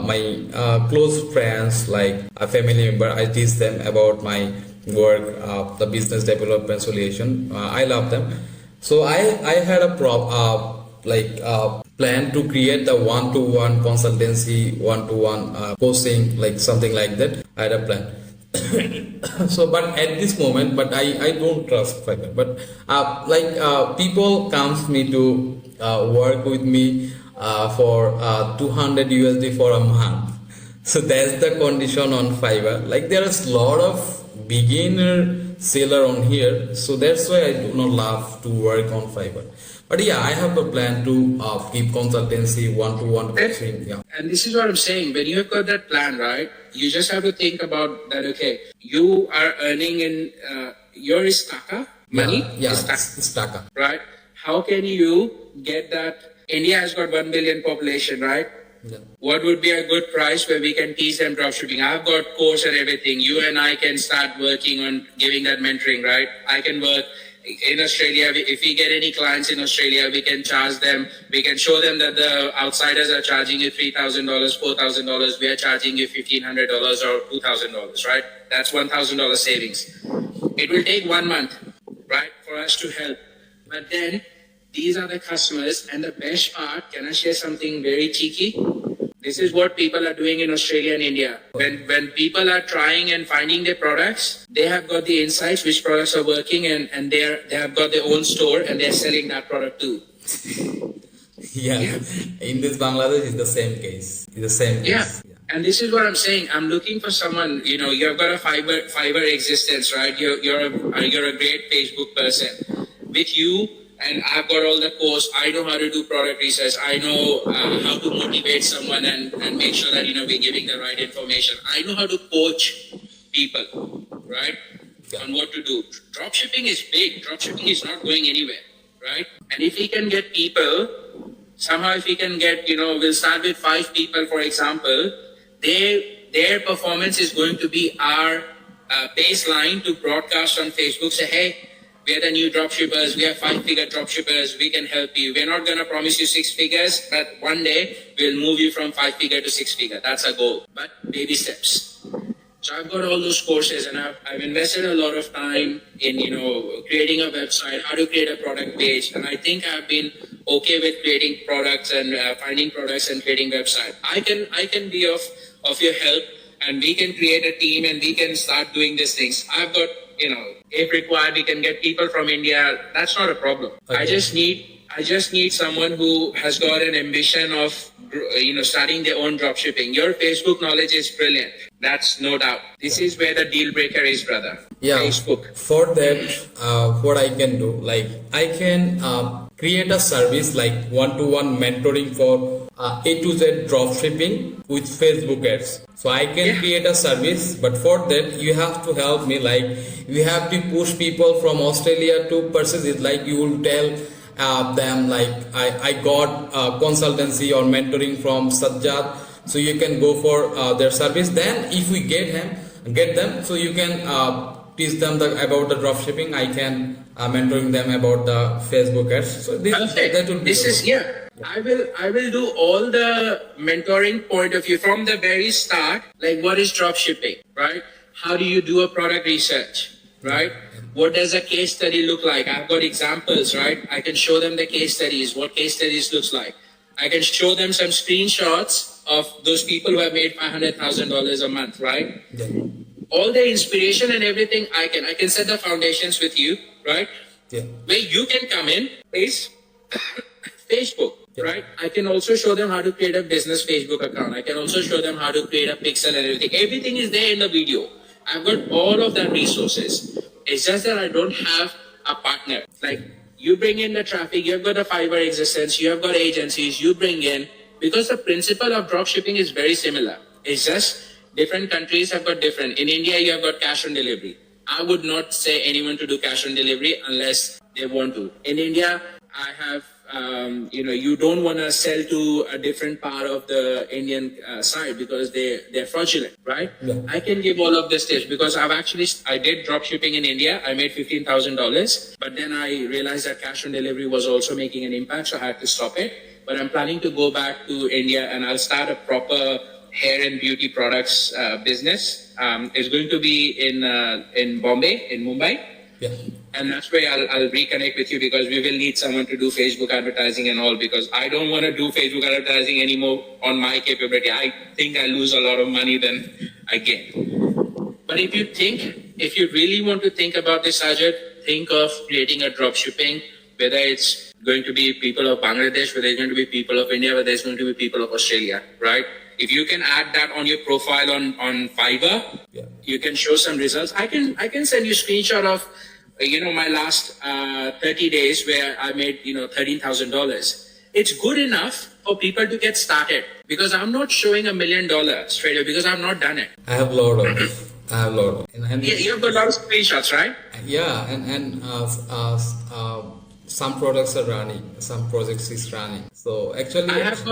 my close friends, like a family member. I teach them about my work, the business development solution. I love them. So I had a plan to create the one-to-one consultancy, one-to-one coaching, like something like that. I had a plan. So, but at this moment, I don't trust Fiverr. But people comes me to work with me for 200 USD for a month. So that's the condition on Fiverr. Like there is a lot of beginner seller on here, so that's why I do not love to work on Fiverr. But yeah, I have a plan to keep consultancy, one-to-one coaching. Yeah. And this is what I'm saying. When you have got that plan, right, you just have to think about that. Okay, you are earning in your istaka money. Yeah, it's taka. Right? How can you get that? India has got 1 billion population, right? Yeah. What would be a good price where we can teach them dropshipping? I've got course and everything. You and I can start working on giving that mentoring, right? I can work in Australia. If we get any clients in Australia, we can charge them. We can show them that the outsiders are charging you $3,000, $4,000. We are charging you $1,500 or $2,000, right? That's $1,000 savings. It will take 1 month, right, for us to help. But then these are the customers, and the best part, can I share something very cheeky? This is what people are doing in Australia and India. When people are trying and finding their products, they have got the insights which products are working, and they have got their own store and they're selling that product too. Yeah. In this Bangladesh, it's the same case. Yeah. And this is what I'm saying. I'm looking for someone, you've got a Fiverr existence, right? You're a great Facebook person. With you, and I've got all the course. I know how to do product research. I know how to motivate someone and make sure that we're giving the right information. I know how to coach people, right, on what to do. Dropshipping is big. Dropshipping is not going anywhere, right? And if we can get people, somehow if we can get, we'll start with 5 people, for example, their performance is going to be our baseline to broadcast on Facebook. Say, hey, we are the new dropshippers. We are 5-figure dropshippers. We can help you. We're not going to promise you 6 figures, but one day we'll move you from 5-figure to 6-figure. That's our goal. But baby steps. So I've got all those courses, and I've invested a lot of time in, creating a website, how to create a product page. And I think I've been okay with creating products and finding products and creating website. I can be of your help, and we can create a team and we can start doing these things. I've got, if required, we can get people from India. That's not a problem. Okay. I just need someone who has got an ambition of, starting their own dropshipping. Your Facebook knowledge is brilliant. That's no doubt. This is where the deal breaker is, brother. Yeah. Facebook. For that, what I can do, like I can create a service like one-to-one mentoring for A to Z drop shipping with Facebook ads. So I can create a service, but for that you have to help me. Like you have to push people from Australia to purchase it. Like you will tell them like I got consultancy or mentoring from Sajjad, so you can go for their service. Then if we get them, so you can teach them about the drop shipping. I can mentoring them about the Facebook ads. So that will be This is I will do all the mentoring point of view from the very start. Like what is drop shipping, right? How do you do a product research, right? What does a case study look like? I've got examples, right? I can show them the case studies, what case studies looks like. I can show them some screenshots of those people who have made $500,000 a month, right? Yeah. All the inspiration and everything I can set the foundations with you, right? Yeah. Where you can come in is Facebook, right? I can also show them how to create a business Facebook account. I can also show them how to create a pixel and everything. Everything is there in the video. I've got all of that resources. It's just that I don't have a partner. Like you bring in the traffic, you've got a Fiverr existence, you have got agencies, you bring in, because the principle of drop shipping is very similar. It's just different countries have got different. In India, you have got cash on delivery. I would not say anyone to do cash on delivery unless they want to. In India, I have, you don't want to sell to a different part of the Indian side because they're fraudulent, right? Yeah. I can give all of this tips because I did drop shipping in India. I made $15,000, but then I realized that cash on delivery was also making an impact, so I had to stop it. But I'm planning to go back to India and I'll start a proper hair and beauty products business. It's going to be in Bombay, in Mumbai. Yeah. And that's where I'll reconnect with you because we will need someone to do Facebook advertising and all because I don't want to do Facebook advertising anymore on my capability. I think I lose a lot of money than I gain. But if you really want to think about this, Sajjad, think of creating a drop shipping, whether it's going to be people of Bangladesh, whether it's going to be people of India, whether it's going to be people of Australia, right? If you can add that on your profile on Fiverr, you can show some results. I can send you a screenshot of, my last 30 days where I made, $13,000. It's good enough for people to get started because I'm not showing $1 million straight away because I've not done it. I have a lot of. And You've got a lot of screenshots, right? Yeah, and some products are running, some projects is running. So actually, I have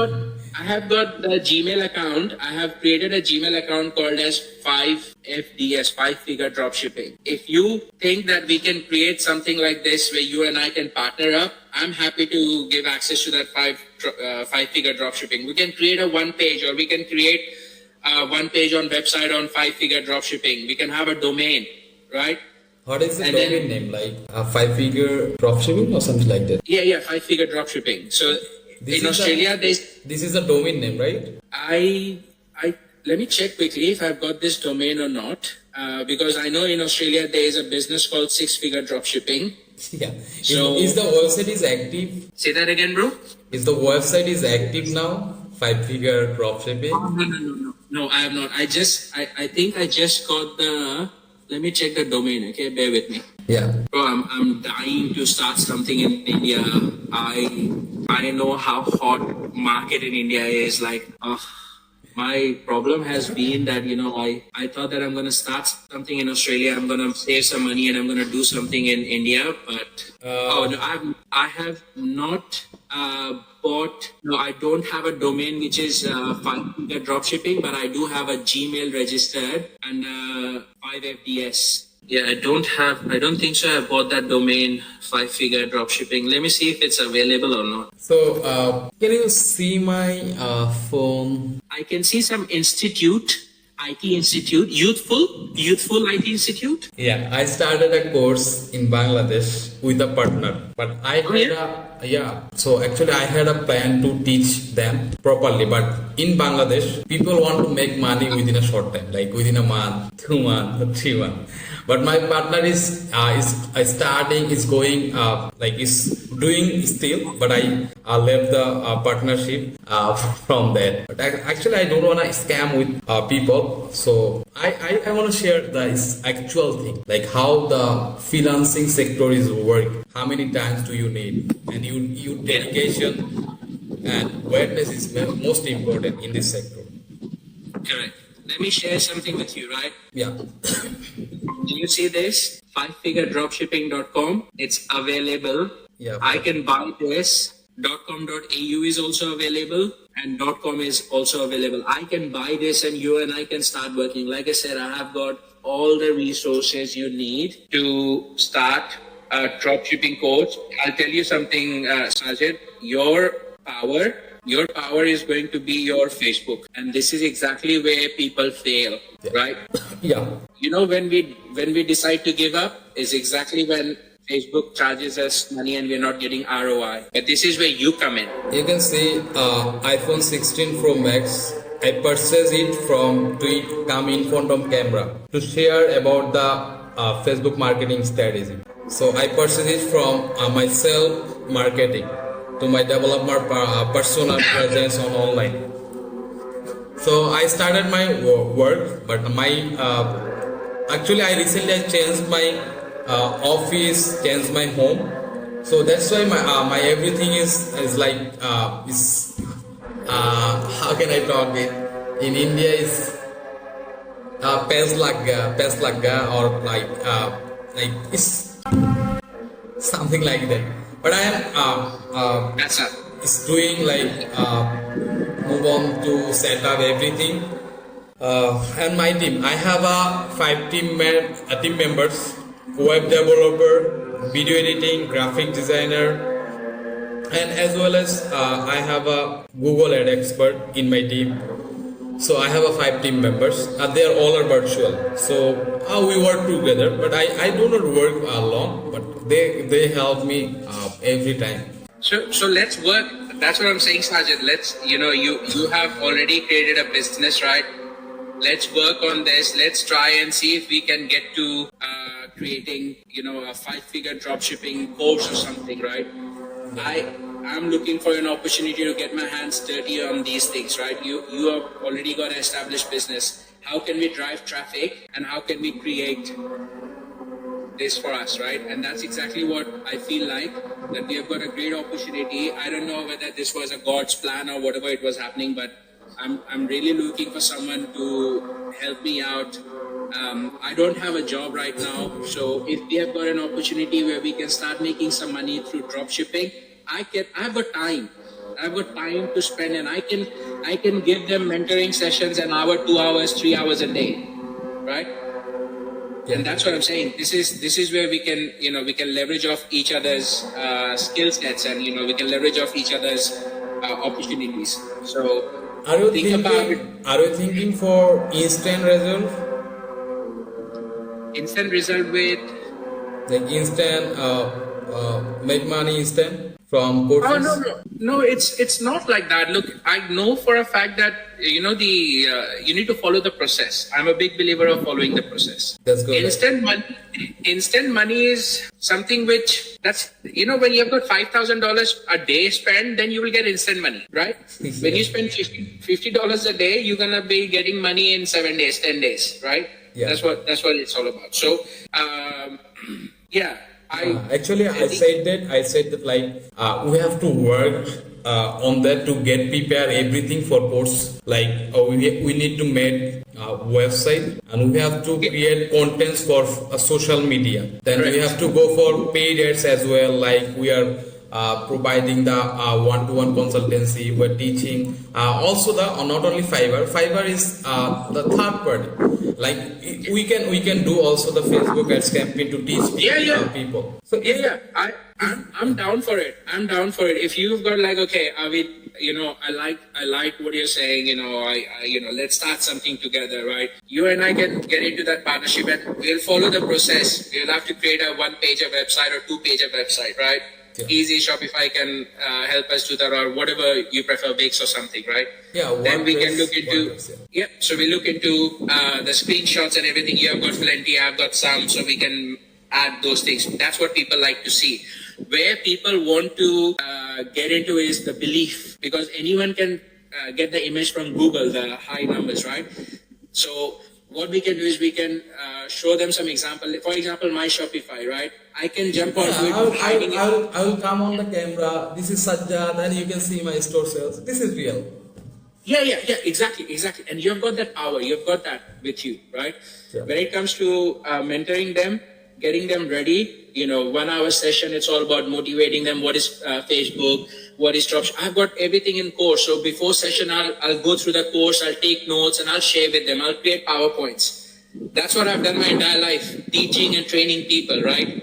got the Gmail account. I have created a Gmail account called as 5FDS, 5-figure dropshipping. If you think that we can create something like this where you and I can partner up, I'm happy to give access to that 5-figure dropshipping. We can create a one page or we can create one page on website on 5-figure dropshipping. We can have a domain, right? What is the domain name? Like a 5-figure dropshipping or something like that? Yeah, 5-figure dropshipping. So in Australia, this is a domain name, right? Let me check quickly if I've got this domain or not. Because I know in Australia there is a business called 6-figure dropshipping. Yeah. So is the website is active? Say that again, bro. Is the website is active now? 5-figure dropshipping? No, I have not. I think I just got the. Let me check the domain. Okay, bear with me. Yeah. Bro, I'm dying to start something in India. I know how hot market in India is. Like, my problem has been that I thought that I'm gonna start something in Australia. I'm gonna save some money and I'm gonna do something in India. But I have not bought. No, I don't have a domain which is 5-figure dropshipping, but I do have a Gmail registered and 5FDS. Yeah, I don't think so. I bought that domain 5-figure dropshipping. Let me see if it's available or not. So, can you see my phone? I can see some IT institute, youthful IT institute. Yeah, I started a course in Bangladesh with a partner, but I had So actually, I had a plan to teach them properly, but in Bangladesh, people want to make money within a short time, like within a month, 2 months, 3 months. But my partner is starting, is going, like is doing still, but I left the partnership from there. But actually, I don't wanna scam with people, so I want to share the actual thing, like how the freelancing sector is working. How many times do you need, and you dedication and awareness is most important in this sector. Correct. Let me share something with you, right? Yeah. Do you see this? 5figuredropshipping.com. It's available. Yeah. I can buy this. .com.au is also available, and .com is also available. I can buy this, and you and I can start working. Like I said, I have got all the resources you need to start a dropshipping course. I'll tell you something, Sajjad. Your power is going to be your Facebook, and this is exactly where people fail, right? Yeah. You know, when we decide to give up is exactly when Facebook charges us money and we're not getting ROI. But this is where you come in. You can see iPhone 16 Pro Max. I purchased it to it come in front of camera to share about the Facebook marketing strategy. So I purchased it from my self marketing to my developer personal presence on online. So I started my work, but my actually I recently changed my office, changed my home. So that's why my everything is like is how can I talk it in India is pes lagga or like it's something like that. But I am is doing like move on to set up everything. And my team, I have team members, web developer, video editing, graphic designer, and as well as I have a Google Ad expert in my team. So I have 5 team members. They are all virtual. So we work together, but I do not work alone. But they help me every time. So let's work. That's what I'm saying, Sajjad. Let's you have already created a business, right? Let's work on this. Let's try and see if we can get to creating a 5-figure dropshipping course or something, right? I'm looking for an opportunity to get my hands dirty on these things, right? You have already got an established business. How can we drive traffic and how can we create this for us, right? And that's exactly what I feel like, that we have got a great opportunity. I don't know whether this was a God's plan or whatever it was happening, but I'm really looking for someone to help me out. I don't have a job right now, so if we have got an opportunity where we can start making some money through drop shipping, I've got time. I've got time to spend, and I can give them mentoring sessions an hour, 2 hours, 3 hours a day, right? Yeah. And that's what I'm saying. This is where we can leverage off each other's skill sets, and we can leverage off each other's opportunities. So are you thinking for instant result? Instant result with like instant make money instant from courses? Oh no! It's not like that. Look, I know for a fact that you need to follow the process. I'm a big believer of following the process. That's good. Instant money is something which when you've got $5,000 a day spent, then you will get instant money, right? When you spend $50 a day, you're gonna be getting money in 7 days, 10 days, right? Yeah. That's what it's all about. So yeah. I said that like we have to work on that to get prepared everything for course. Like we need to make a website, and we have to create contents for social media. Then we have to go for paid ads as well. Like we are providing the one-to-one consultancy. We're teaching also the not only Fiverr. Fiverr is the third party. Like we can do also the Facebook ads campaign to teach people. So I'm down for it. If you've got like, okay, I like what you're saying. Let's start something together, right? You and I can get into that partnership, and we'll follow the process. We'll have to create a 1-page website or 2-page website, right? Yeah. easy, Shopify can help us do that, or whatever you prefer, Wix or something, right? Yeah, Then we can WordPress, look into, WordPress, yeah. So we look into the screenshots and everything. You have got plenty, I've got some, so we can add those things. That's what people like to see. Where people want to get into is the belief, because anyone can get the image from Google, the high numbers, right? So what we can do is we can show them some example. For example, my Shopify, right? I can jump Yeah, onto it, hiding it. I will come on the camera. This is Sajjad, and you can see my store sales. This is real. Yeah, exactly. And you've got that power, you've got that with you, right? Yeah. When it comes to mentoring them, getting them ready, 1 hour session, it's all about motivating them. What is Facebook? What is dropship? I've got everything in course. So before session, I'll go through the course, I'll take notes and I'll share with them. I'll create PowerPoints. That's what I've done my entire life, teaching and training people, right?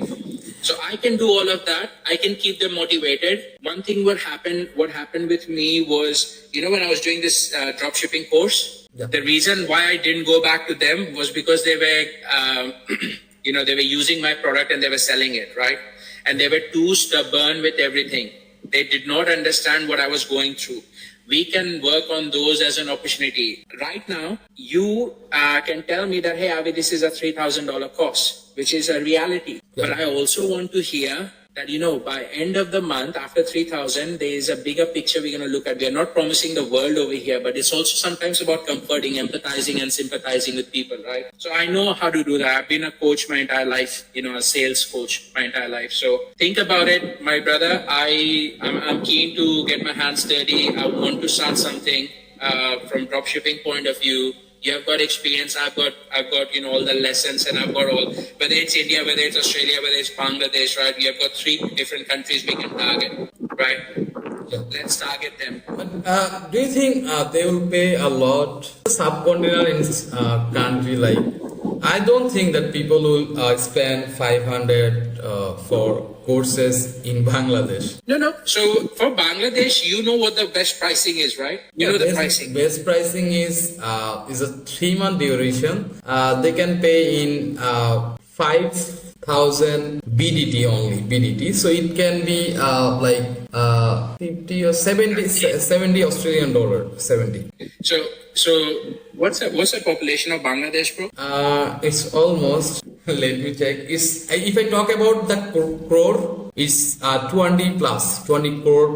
So I can do all of that. I can keep them motivated. One thing what happened with me was, when I was doing this drop shipping course, Yeah. the reason why I didn't go back to them was because they were, they were using my product and they were selling it, right? And they were too stubborn with everything. They did not understand what I was going through. We can work on those as an opportunity. Right now, you can tell me that, hey, Avi, this is a $3,000 course, which is a reality. Yeah. But I also want to hear that, by end of the month, after 3,000, there is a bigger picture we're going to look at. We are not promising the world over here, but it's also sometimes about comforting, empathizing, and sympathizing with people, right? So I know how to do that. I've been a coach my entire life, a sales coach my entire life. So think about it, my brother. I'm keen to get my hands dirty. I want to start something from dropshipping point of view. You have got experience. I've got all the lessons, and I've got all, whether it's India, whether it's Australia, whether it's Bangladesh, right? We have got 3 different countries we can target, right? Yeah. Let's target them. But do you think they will pay a lot? Subcontinent in country like, I don't think that people will spend 500 for courses in Bangladesh. No. So for Bangladesh, you know what the best pricing is, right? You know the pricing. Best pricing is a 3-month duration. They can pay in 5,000 BDT only, BDT. So it can be like 50 or 70 Australian dollar, 70. So what's the population of Bangladesh, bro? It's almost, let me check. If I talk about the crore, it's 20 crore plus. 20 crore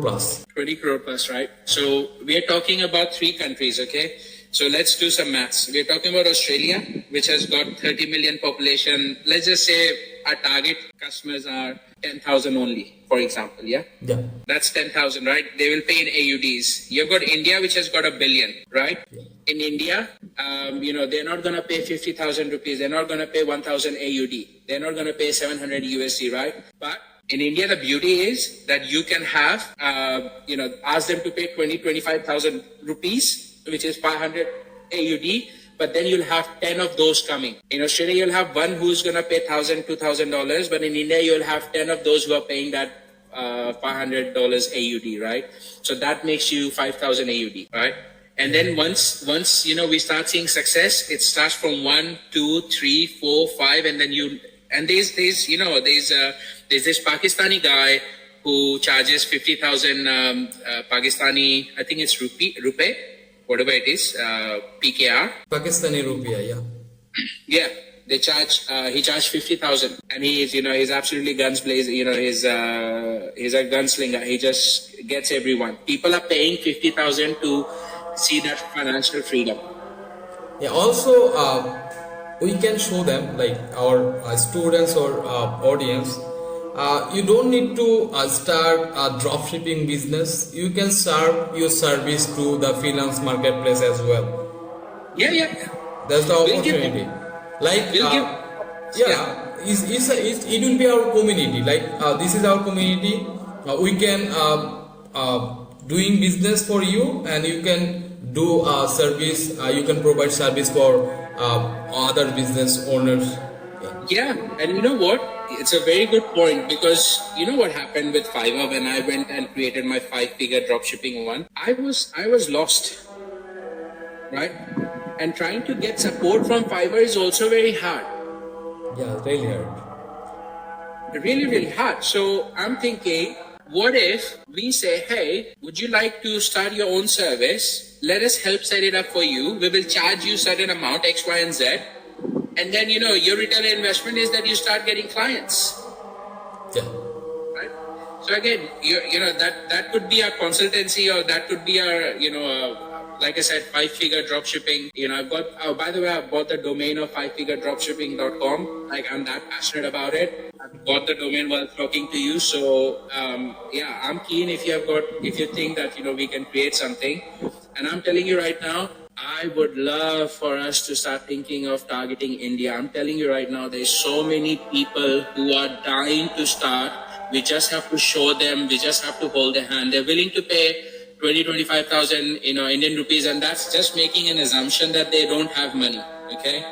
plus, right? So we are talking about 3 countries, okay? So let's do some maths. We're talking about Australia, which has got 30 million population. Let's just say our target customers are 10,000 only, for example, yeah? Yeah. That's 10,000, right? They will pay in AUDs. You've got India, which has got 1 billion, right? Yeah. In India, they're not going to pay 50,000 rupees. They're not going to pay 1,000 AUD. They're not going to pay 700 USD, right? But in India, the beauty is that you can have, ask them to pay 25,000 rupees, which is 500 AUD, but then you'll have 10 of those coming. In Australia, you'll have one who's going to pay $1,000, $2,000, but in India, you'll have 10 of those who are paying that $500 AUD, right? So that makes you 5,000 AUD, right? And then once we start seeing success, it starts from 1, 2, 3, 4, 5, and then there's this Pakistani guy who charges 50,000 Pakistani, I think it's rupee, whatever it is, PKR. Pakistani rupiah, yeah. Yeah, he charged 50,000, and he's absolutely guns blazing. He's a gunslinger. He just gets everyone. People are paying 50,000 to see that financial freedom. Yeah. Also, we can show them, like our students or audience. You don't need to start a dropshipping business. You can start your service to the freelance marketplace as well. Yeah. That's the opportunity. It will be our community. This is our community. We can doing business for you, and you can do service. You can provide service for other business owners. Yeah, and you know what? It's a very good point, because you know what happened with Fiverr when I went and created my 5-figure dropshipping one? I was lost, right? And trying to get support from Fiverr is also very hard. Yeah, really hard. Really, really hard. So I'm thinking, what if we say, hey, would you like to start your own service? Let us help set it up for you. We will charge you certain amount, X, Y, and Z. And then, your return on investment is that you start getting clients. Yeah. Right? So again, that could be our consultancy, or that could be our, like I said, 5-figure drop shipping. I've got, by the way, I bought the domain of 5figuredropshipping.com. Like, I'm that passionate about it. I bought the domain while talking to you. So, I'm keen if you think that, we can create something. And I'm telling you right now, I would love for us to start thinking of targeting India. I'm telling you right now, there's so many people who are dying to start. We just have to show them. We just have to hold their hand. They're willing to pay 25,000, Indian rupees, and that's just making an assumption that they don't have money. Okay.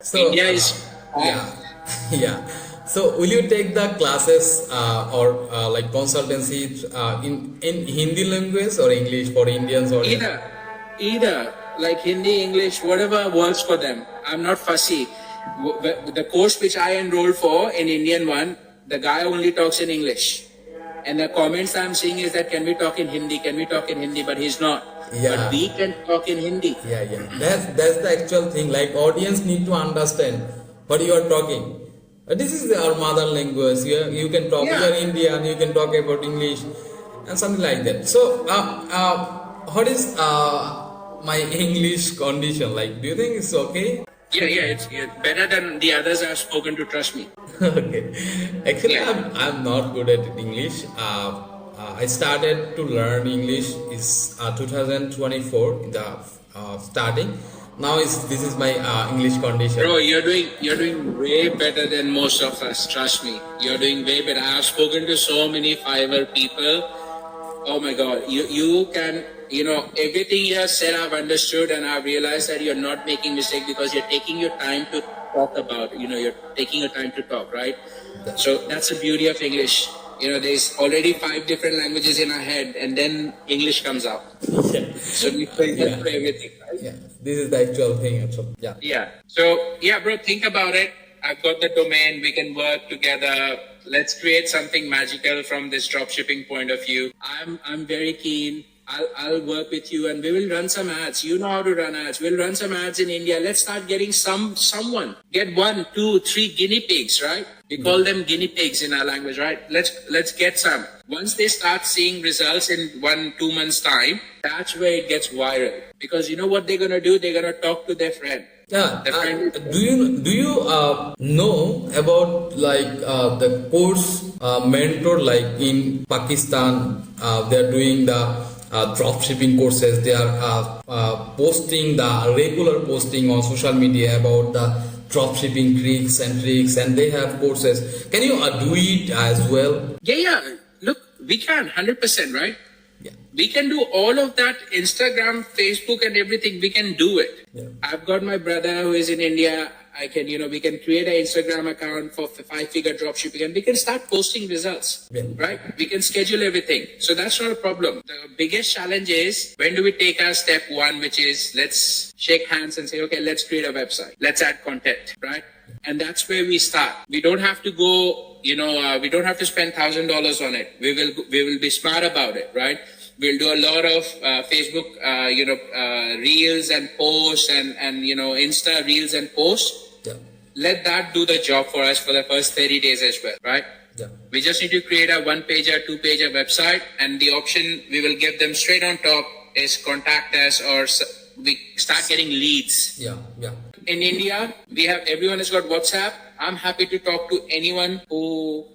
So India is yeah. So will you take the classes or like consultancy in Hindi language or English for Indians or either like Hindi, English, whatever works for them. I'm not fussy. The course which I enrolled for in Indian one, the guy only talks in English. And the comments I'm seeing is that can we talk in Hindi? Can we talk in Hindi? But he's not. Yeah. But we can talk in Hindi. Yeah. That's the actual thing. Like audience need to understand what you are talking. This is our mother language. You can talk. Yeah. You are Indian. You can talk about English and something like that. So what is my English condition? Like, do you think it's okay? Yeah, it's better than the others I've spoken to, trust me. Okay. Actually, I'm not good at English. I started to learn English is 2024 in the starting. Now this is my English condition. Bro, you're doing way better than most of us, trust me. You're doing way better. I've spoken to so many Fiverr people. Oh my God, you can, everything you have said I've understood, and I've realized that you're not making mistake because you're taking your time to talk about, you're taking your time to talk, right? So that's the beauty of English. There's already 5 different languages in our head, and then English comes out. Yeah. So we play for everything, right? Yeah, this is the actual thing. Actually. Yeah. Yeah. So yeah, bro, think about it. I've got the domain. We can work together. Let's create something magical from this dropshipping point of view. I'm very keen. I'll work with you, and we will run some ads. You know how to run ads. We'll run some ads in India. Let's start getting someone. Get 1, 2, 3 guinea pigs, right? We call them guinea pigs in our language, right? Let's get some. Once they start seeing results in 1-2 months time, that's where it gets viral. Because you know what they're gonna do? They're gonna talk to their friend. Yeah. Do you know about like the course mentor, like in Pakistan? They're doing the drop shipping courses. They are posting the regular posting on social media about the drop shipping tricks, and they have courses. Can you do it as well? Yeah. Look, we can 100%, right? Yeah. We can do all of that. Instagram, Facebook, and everything. We can do it. Yeah. I've got my brother who is in India. We can create an Instagram account for 5-figure dropshipping, and we can start posting results, right? We can schedule everything. So that's not a problem. The biggest challenge is, when do we take our step 1, which is let's shake hands and say, okay, let's create a website. Let's add content, right? And that's where we start. We don't have to go, we don't have to spend $1,000 on it. We will be smart about it, right? We'll do a lot of Facebook, reels and posts and Insta reels and posts. Yeah. Let that do the job for us for the first 30 days as well, right? Yeah. We just need to create a 1-pager, 2-pager website, and the option we will give them straight on top is contact us, or we start getting leads. Yeah. In India, everyone has got WhatsApp. I'm happy to talk to anyone who,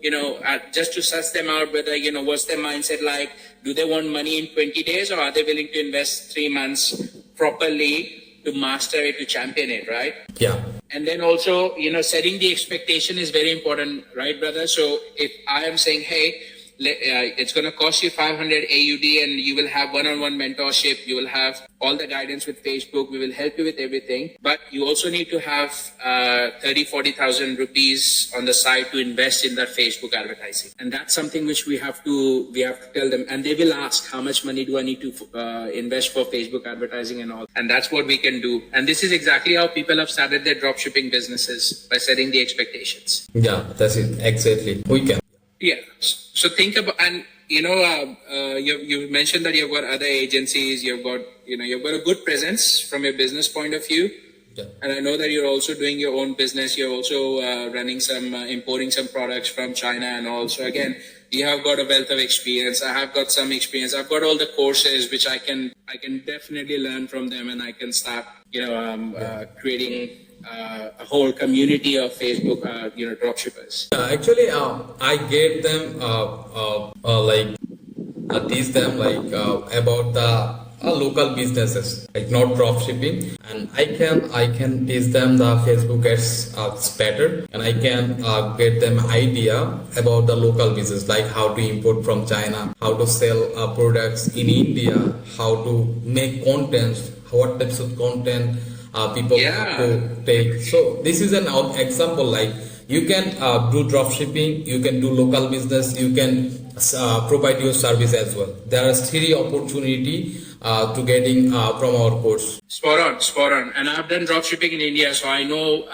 just to suss them out whether, what's their mindset like. Do they want money in 20 days, or are they willing to invest 3 months properly to master it, to champion it, right? Yeah. And then also, setting the expectation is very important, right, brother? So if I am saying, hey, it's going to cost you 500 AUD and you will have one-on-one mentorship. You will have all the guidance with Facebook. We will help you with everything. But you also need to have 30,000-40,000 rupees on the side to invest in that Facebook advertising. And that's something which we have to tell them. And they will ask, how much money do I need to invest for Facebook advertising and all? And that's what we can do. And this is exactly how people have started their dropshipping businesses, by setting the expectations. Yeah, that's it. Exactly. We can. Yeah. So think about, and you've mentioned that you've got other agencies, you've got a good presence from a business point of view. Yeah. And I know that you're also doing your own business. You're also running some, importing some products from China and all. So again, you have got a wealth of experience. I have got some experience. I've got all the courses which I can definitely learn from them, and I can start, creating a whole community of Facebook, dropshippers. Actually, I gave them teach them about the local businesses, like not drop shipping, and I can teach them the Facebook ads better, and I can get them idea about the local business, like how to import from China, how to sell products in India, how to make contents, what types of content people have to take. So this is an example, like you can do drop shipping, you can do local business, you can provide your service as well. There are three opportunity to getting from our course. Spot on. And I've done drop shipping in India, so I know,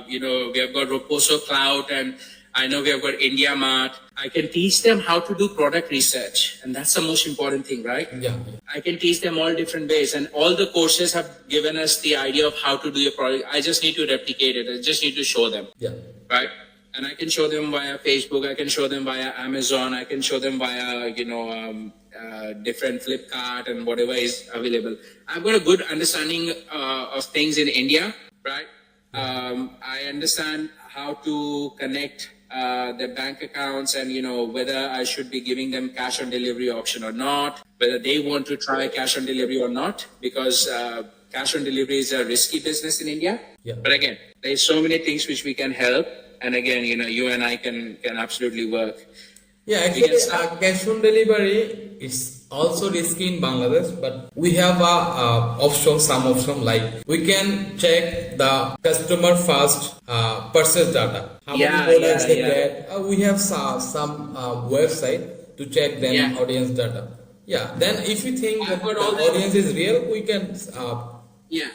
we have got Roposo Cloud, and I know we have got India Mart. I can teach them how to do product research, and that's the most important thing, right? Yeah. I can teach them all different ways, and all the courses have given us the idea of how to do your product. I just need to replicate it. I just need to show them. Yeah. Right? And I can show them via Facebook. I can show them via Amazon. I can show them via, different Flipkart and whatever is available. I've got a good understanding of things in India, right? I understand how to connect their bank accounts, and whether I should be giving them cash on delivery option or not, whether they want to try cash on delivery or not, because cash on delivery is a risky business in India. Yeah. But again, there's so many things which we can help, and again, you and I can absolutely work. Yeah, actually, cash on delivery is also risky in Bangladesh, but we have some option, like we can check the customer first purchase data. How many products they get. We have some website to check them audience data. Yeah, then if you think that the audience is real, we can.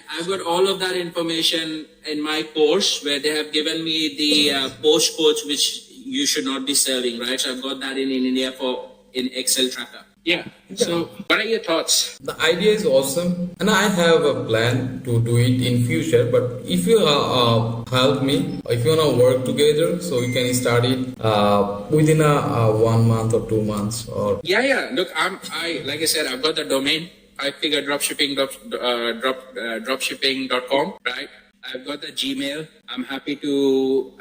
I've got all of that information in my course, where they have given me the post codes which you should not be serving, right? So I've got that in India in Excel tracker. Yeah. So what are your thoughts? The idea is awesome, and I have a plan to do it in future. But if you help me, if you wanna work together, so we can start it within 1 month or 2 months. Or Look, like I said, I've got the domain. I figure dropshipping.com, right? I've got the Gmail. I'm happy to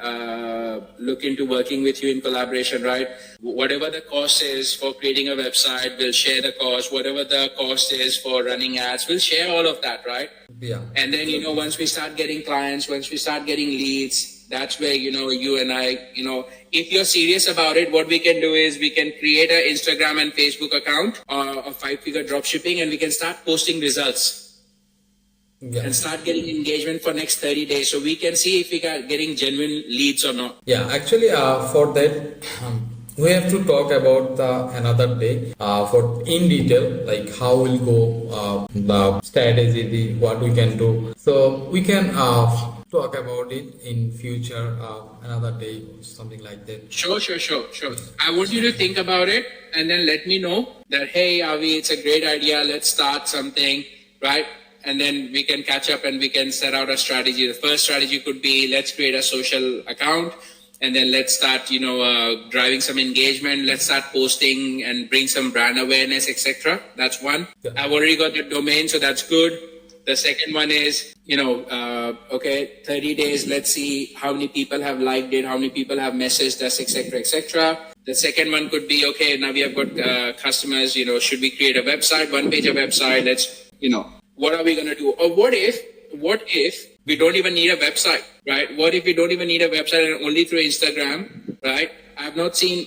look into working with you in collaboration, right? Whatever the cost is for creating a website, we'll share the cost. Whatever the cost is for running ads, we'll share all of that, right? Yeah. And then, once we start getting clients, once we start getting leads, that's where, you and I, if you're serious about it, what we can do is we can create an Instagram and Facebook account of 5-figure dropshipping, and we can start posting results. Yeah. And start getting engagement for next 30 days, so we can see if we are getting genuine leads or not. Yeah, actually, for that, we have to talk about another day for in detail, like how we'll go, the strategy, what we can do. So we can talk about it in future, another day, or something like that. Sure. I want you to think about it, and then let me know that, hey, Avi, it's a great idea. Let's start something, right? And then we can catch up and we can set out a strategy. The first strategy could be, let's create a social account, and then let's start, driving some engagement. Let's start posting and bring some brand awareness, etc. That's one. Yeah. I've already got the domain, so that's good. The second one is, 30 days. Let's see how many people have liked it, how many people have messaged us, etc. The second one could be, okay, now we have got customers, should we create a website, one page of website? Let's, what are we going to do? Or what if we don't even need a website, right? What if we don't even need a website and only through Instagram, right? I've not seen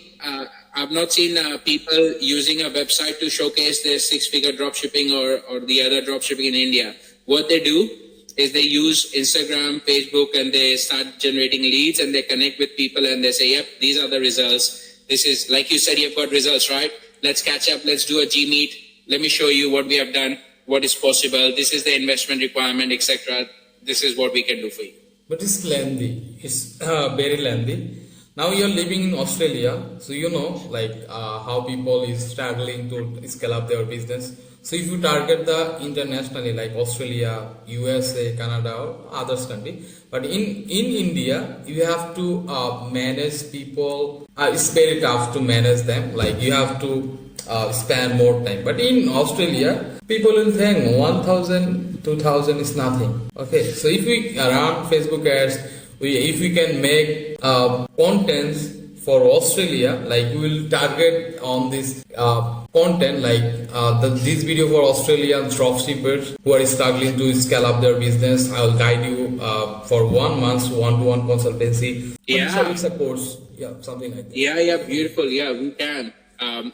people using a website to showcase their 6-figure dropshipping or the other dropshipping in India. What they do is they use Instagram, Facebook, and they start generating leads, and they connect with people, and they say, yep, these are the results. This is, like you said, you've got results, right? Let's catch up. Let's do a G-Meet. Let me show you what we have done, what is possible. This is the investment requirement, etc. This is what we can do for you. But it's lengthy. It's very lengthy. Now you're living in Australia, so you know like how people is struggling to scale up their business. So if you target the internationally like Australia, USA, Canada, or others country, but in India you have to manage people. It's very tough to manage them. Like you have to spend more time. But in Australia, people will think 1,000, 2,000 is nothing. Okay, so if we run Facebook ads, if we can make contents for Australia, like we will target on this content like this video for Australian dropshippers who are struggling to scale up their business. I will guide you for 1 month one-to-one consultancy. Yeah. It's a course, yeah, something like that. Yeah, beautiful. Yeah, we can.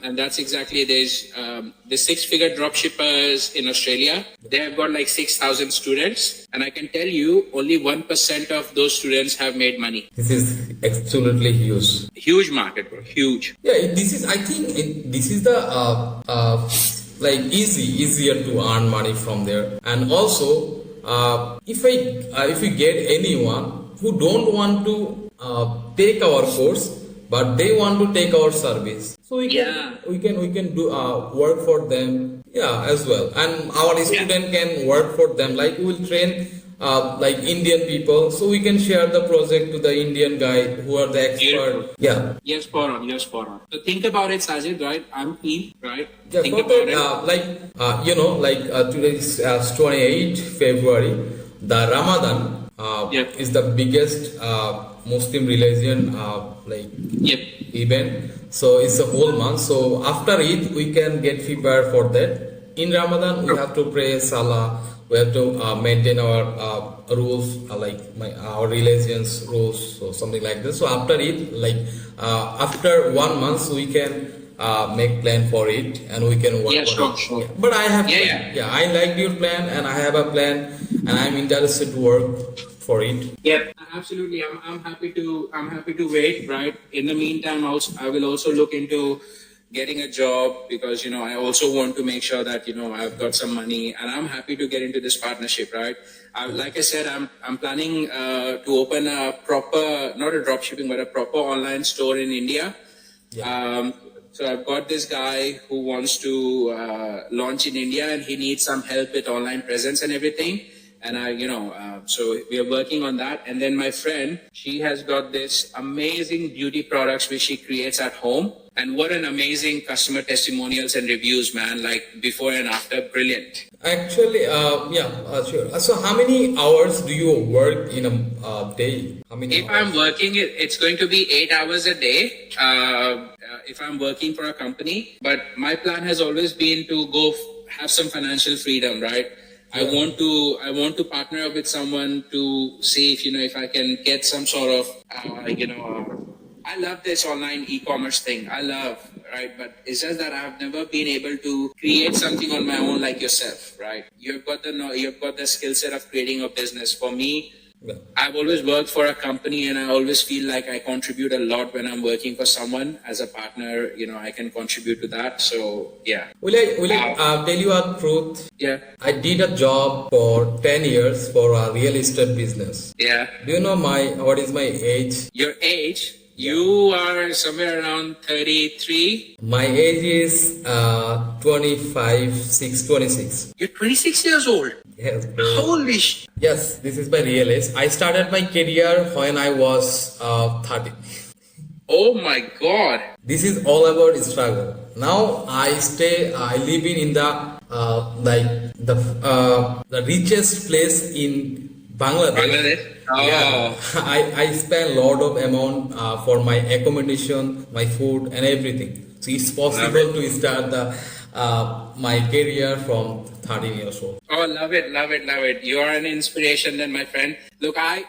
And that's exactly, there's the 6-figure dropshippers in Australia. They have got like 6,000 students. And I can tell you only 1% of those students have made money. This is absolutely huge. Huge market, bro. Huge. Yeah, this is, I think this is the like easier to earn money from there. And also, if we get anyone who don't want to take our course, but they want to take our service, so we can do work for them, as well, and our student can work for them. Like we will train like Indian people, so we can share the project to the Indian guy who are the expert. Yeah. Yes, spot on. So think about it, Sajid, right? I'm keen, right? Yeah, think for about that, like today is 28th February, the Ramadan is the biggest Muslim religion event. So it's a whole month. So after Eid, we can get prepared for that. In Ramadan, we have to pray Salah. We have to maintain our rules, our religion's rules, so something like this. So after Eid, after 1 month, so we can make plan for it, and we can work on it. Sure. Yeah. But I have I like your plan, and I have a plan, and I'm interested to work for it. Yep, absolutely. I'm happy to wait. Right. In the meantime, I will also look into getting a job, because I also want to make sure that I've got some money, and I'm happy to get into this partnership. Right. Like I said, I'm planning to open a proper, not a drop shipping, but a proper online store in India. Yeah. So I've got this guy who wants to launch in India, and he needs some help with online presence and everything. And so we are working on that. And then my friend, she has got this amazing beauty products which she creates at home. And what an amazing customer testimonials and reviews, man, like before and after, brilliant. Actually, sure. So how many hours do you work in a day? How many If hours? I'm working, it's going to be 8 hours a day. If I'm working for a company, but my plan has always been to go have some financial freedom, right? Yeah. I want to partner up with someone to see if I can get some sort of I love this online e-commerce thing. I love, right? But it's just that I've never been able to create something on my own like yourself, right? You've got the skill set of creating a business. For me, I've always worked for a company, and I always feel like I contribute a lot when I'm working for someone as a partner. I can contribute to that. So yeah. Will I tell you a truth? Yeah. I did a job for 10 years for a real estate business. Yeah. Do you know what is my age? Your age? You are somewhere around 33. My age is 26. You're 26 years old. Yes. Holy Yes, this is my real age. I started my career when I was 30. Oh my God. This is all about struggle. Now I live in the richest place in Bangladesh. Oh. Yeah, I spend a lot of amount for my accommodation, my food, and everything. So it's possible to start my career from 13 years old. Oh, love it. You are an inspiration then, my friend. Look, I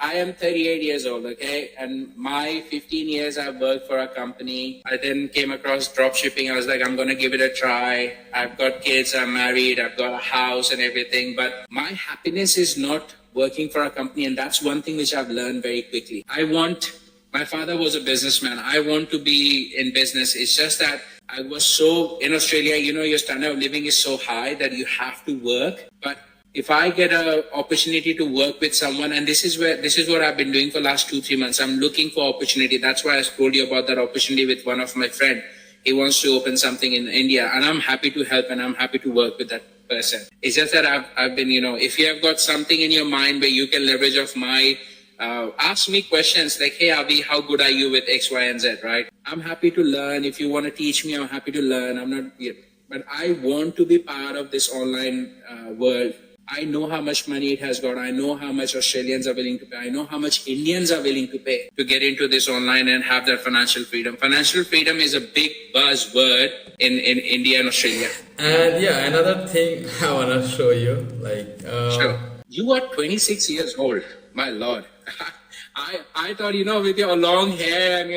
am 38 years old, okay? And my 15 years I've worked for a company. I then came across drop shipping. I was like, I'm going to give it a try. I've got kids, I'm married, I've got a house and everything. But my happiness is not working for a company. And that's one thing which I've learned very quickly. My father was a businessman. I want to be in business. It's just that I was in Australia, your standard of living is so high that you have to work. But if I get an opportunity to work with someone, and this is what I've been doing for last 2-3 months. I'm looking for opportunity. That's why I told you about that opportunity with one of my friend. He wants to open something in India, and I'm happy to help, and I'm happy to work with that person. It's just that I've been, if you have got something in your mind where you can leverage off my, ask me questions like, hey, Avi, how good are you with X, Y, and Z, right? I'm happy to learn. If you want to teach me, I'm happy to learn. I'm not, but I want to be part of this online world. I know how much money it has got. I know how much Australians are willing to pay. I know how much Indians are willing to pay to get into this online and have that financial freedom. Financial freedom is a big buzzword in India and Australia. And yeah, another thing I wanna show you, like Sure. You are 26 years old. My Lord. I thought, with your long hair and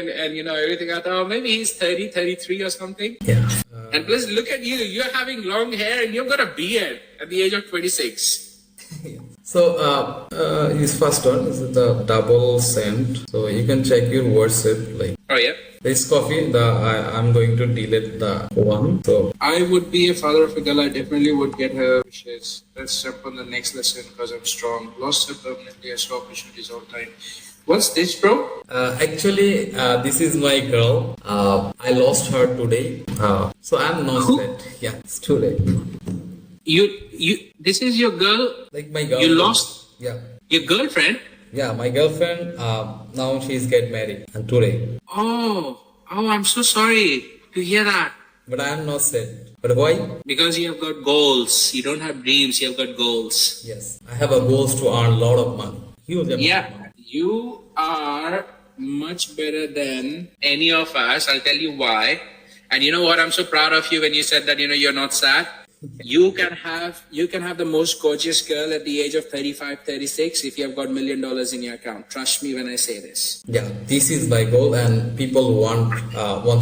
everything, I thought maybe he's 30, 33 or something. yeah. And plus, look at you. You're having long hair and you've got a beard at the age of 26. So his first one is the double send. So you can check your WhatsApp. Like Oh, yeah. this coffee, I'm going to delete the one. So I would be a father of a girl. I definitely would get her wishes. Let's jump on the next lesson because I'm strong. Lost her permanently. I saw opportunities all the time. What's this, bro? actually, this is my girl. I lost her today. So I'm not sad. Yeah, it's too late. This is your girl? Like my girl. You lost Yeah. your girlfriend? Yeah, my girlfriend. Now she's get married and today. Oh, I'm so sorry to hear that. But I'm not sad. But why? Because you have got goals. You don't have dreams. You have got goals. Yes, I have a goals to earn a lot of money. Huge amount Yeah, of money. you are much better than any of us. I'll tell you why. And you know what? I'm so proud of you when you said that, you're not sad. You can have the most gorgeous girl at the age of 35, 36 if you have got $1 million in your account. Trust me when I say this. Yeah, this is my goal, and people want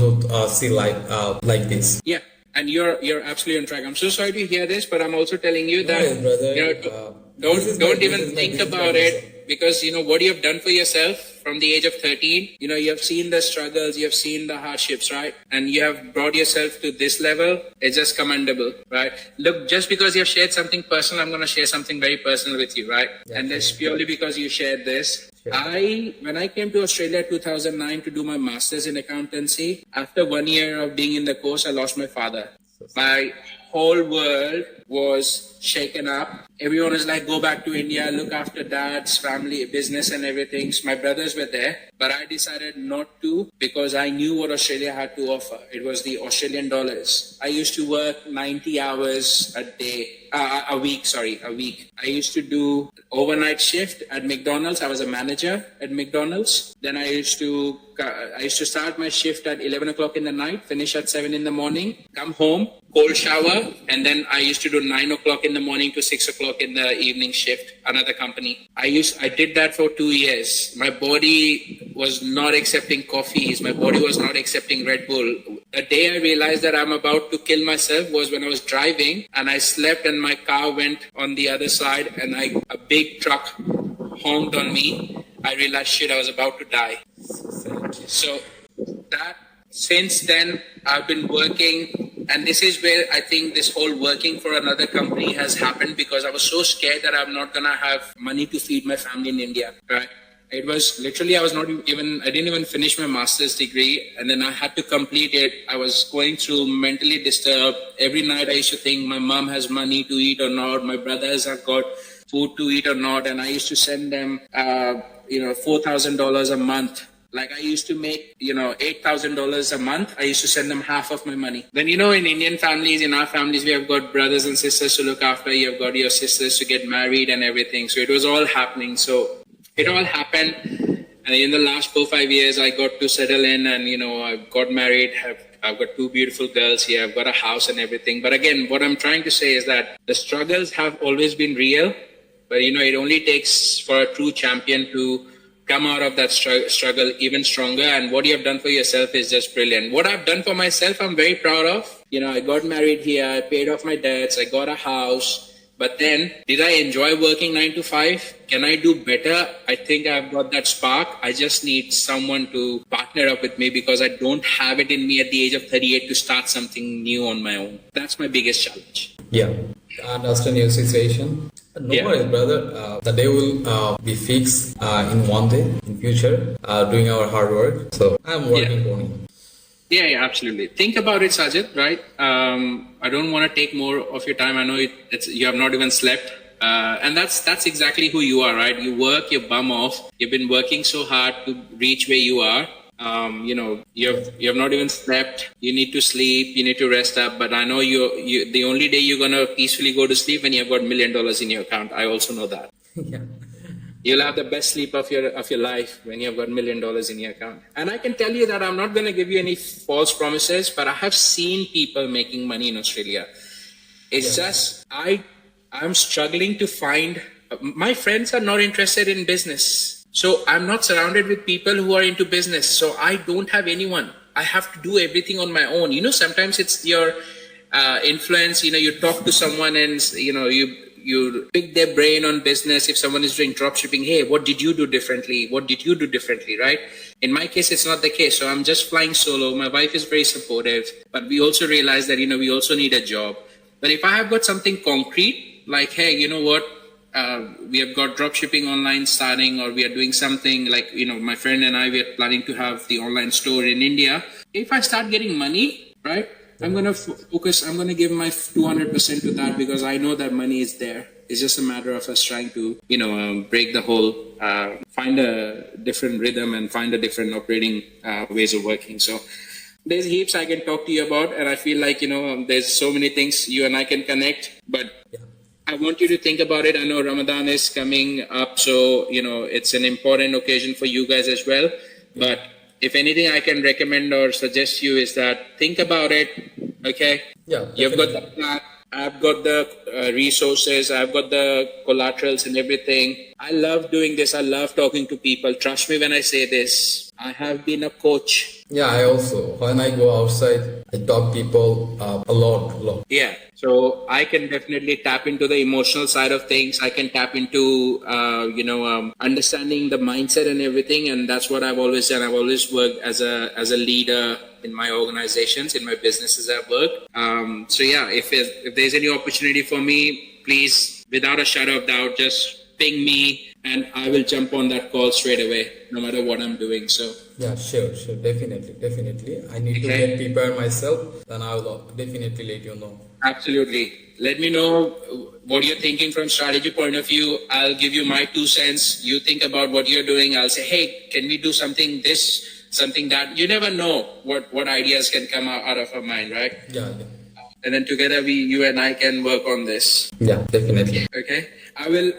to see life like this. Yeah, and you're absolutely on track. I'm so sorry to hear this, but I'm also telling you that No, brother. don't even think about it. Because, what you have done for yourself from the age of 13, you have seen the struggles, you have seen the hardships, right? And you have brought yourself to this level. It's just commendable, right? Look, just because you have shared something personal, I'm going to share something very personal with you, right? Yeah, and that's purely because you shared this. Sure. When I came to Australia 2009 to do my master's in accountancy, after 1 year of being in the course, I lost my father. My whole world was shaken up. Everyone was like, go back to India, look after dad's family, business and everything. So my brothers were there, but I decided not to because I knew what Australia had to offer. It was the Australian dollars. I used to work 90 hours a week. I used to do overnight shift at McDonald's. I was a manager at McDonald's. Then I used to start my shift at 11 o'clock in the night, finish at 7 in the morning, come home, cold shower, and then I used to do 9 o'clock in the morning to 6 o'clock in the evening shift, another company. I did that for 2 years. My body was not accepting coffees. My body was not accepting Red Bull. The day I realized that I'm about to kill myself was when I was driving and I slept and my car went on the other side and a big truck honked on me. I realized, shit, I was about to die. So since then, I've been working, and this is where I think this whole working for another company has happened because I was so scared that I'm not gonna have money to feed my family in India, right? It was literally, I didn't even finish my master's degree, and then I had to complete it. I was going through mentally disturbed. Every night I used to think my mom has money to eat or not, my brothers have got food to eat or not, and I used to send them, $4,000 a month. Like I used to make, $8,000 a month. I used to send them half of my money. Then, in Indian families, in our families, we have got brothers and sisters to look after. You have got your sisters to get married and everything. So it was all happening. So it all happened. And in the last 4-5 years, I got to settle in and, I got married. I've got 2 beautiful girls here. I've got a house and everything. But again, what I'm trying to say is that the struggles have always been real. But, it only takes for a true champion to come out of that struggle even stronger. And what you have done for yourself is just brilliant. What I've done for myself, I'm very proud of. I got married here. I paid off my debts. I got a house. But then, did I enjoy working 9 to 5? Can I do better? I think I've got that spark. I just need someone to partner up with me because I don't have it in me at the age of 38 to start something new on my own. That's my biggest challenge. Yeah, I understand your situation. No worries, brother. The day will be fixed in one day in future, doing our hard work. So I'm Yeah. working on it. Yeah, absolutely. Think about it, Sajid, right? I don't want to take more of your time. I know you have not even slept. And that's exactly who you are, right? You work your bum off. You've been working so hard to reach where you are. You have not even slept. You need to sleep. You need to rest up. But I know you the only day you're gonna peacefully go to sleep when you've got $1 million in your account. I also know that. Yeah. You'll have the best sleep of your life when you've got $1 million in your account. And I can tell you that I'm not going to give you any false promises, but I have seen people making money in Australia. It's just I'm struggling to find. My friends are not interested in business, so I'm not surrounded with people who are into business. So I don't have anyone. I have to do everything on my own. Sometimes it's your influence. You talk to someone and you pick their brain on business. If someone is doing drop shipping, hey, what did you do differently? What did you do differently, right? In my case, it's not the case. So I'm just flying solo. My wife is very supportive, but we also realize that, we also need a job. But if I have got something concrete, like, hey, you know what? We have got drop shipping online starting, or we are doing something like, my friend and we are planning to have the online store in India. If I start getting money, right? I'm going to focus, I'm going to give my 200% to that, because I know that money is there. It's just a matter of us trying to, break the whole, find a different rhythm and find a different operating ways of working. So there's heaps I can talk to you about. And I feel like, there's so many things you and I can connect, but I want you to think about it. I know Ramadan is coming up, so, it's an important occasion for you guys as well. But if anything I can recommend or suggest you is that think about it, okay? Yeah. You've got the plan, I've got the resources, I've got the collaterals and everything. I love doing this. I love talking to people. Trust me when I say this. I have been a coach. Yeah, I also, when I go outside, I talk people a lot. Yeah. So I can definitely tap into the emotional side of things. I can tap into, understanding the mindset and everything. And that's what I've always done. I've always worked as a leader in my organizations, in my businesses at work. So yeah, if there's any opportunity for me, please, without a shadow of doubt, just ping me and I will jump on that call straight away, no matter what I'm doing. So yeah, sure, definitely. I need to get prepared myself, then I will definitely let you know. Absolutely. Let me know what you're thinking from strategy point of view. I'll give you my 2 cents. You think about what you're doing. I'll say, hey, can we do something that? You never know what ideas can come out of our mind, right? Yeah. And then together you and I can work on this. Yeah, definitely. Okay. I will,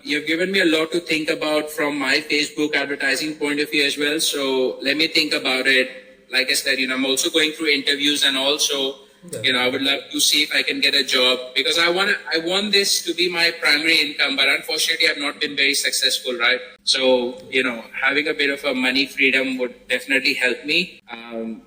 you've given me a lot to think about from my Facebook advertising point of view as well. So let me think about it. Like I said, I'm also going through interviews, and also, I would love to see if I can get a job, because I want this to be my primary income, but unfortunately I've not been very successful, right? So, having a bit of a money freedom would definitely help me. I'm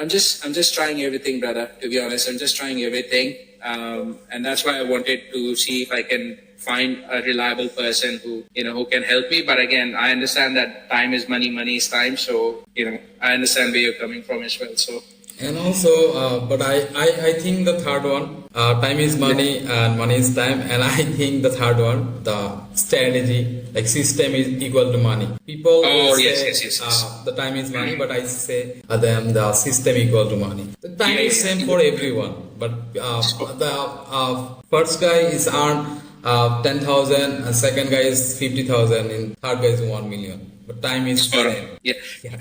just trying everything, brother, to be honest. I'm just trying everything. And that's why I wanted to see if I can find a reliable person who can help me. But again, I understand that time is money, money is time. So, I understand where you're coming from as well. So, and also, but I think the third one, time is money and money is time. And I think the third one, the strategy, like system is equal to money. People will say yes. The time is money, but I say them the system equal to money. The time is same for everyone, but the first guy is earned 10,000, and second guy is 50,000, and third guy is 1 million. But time is same. Yeah.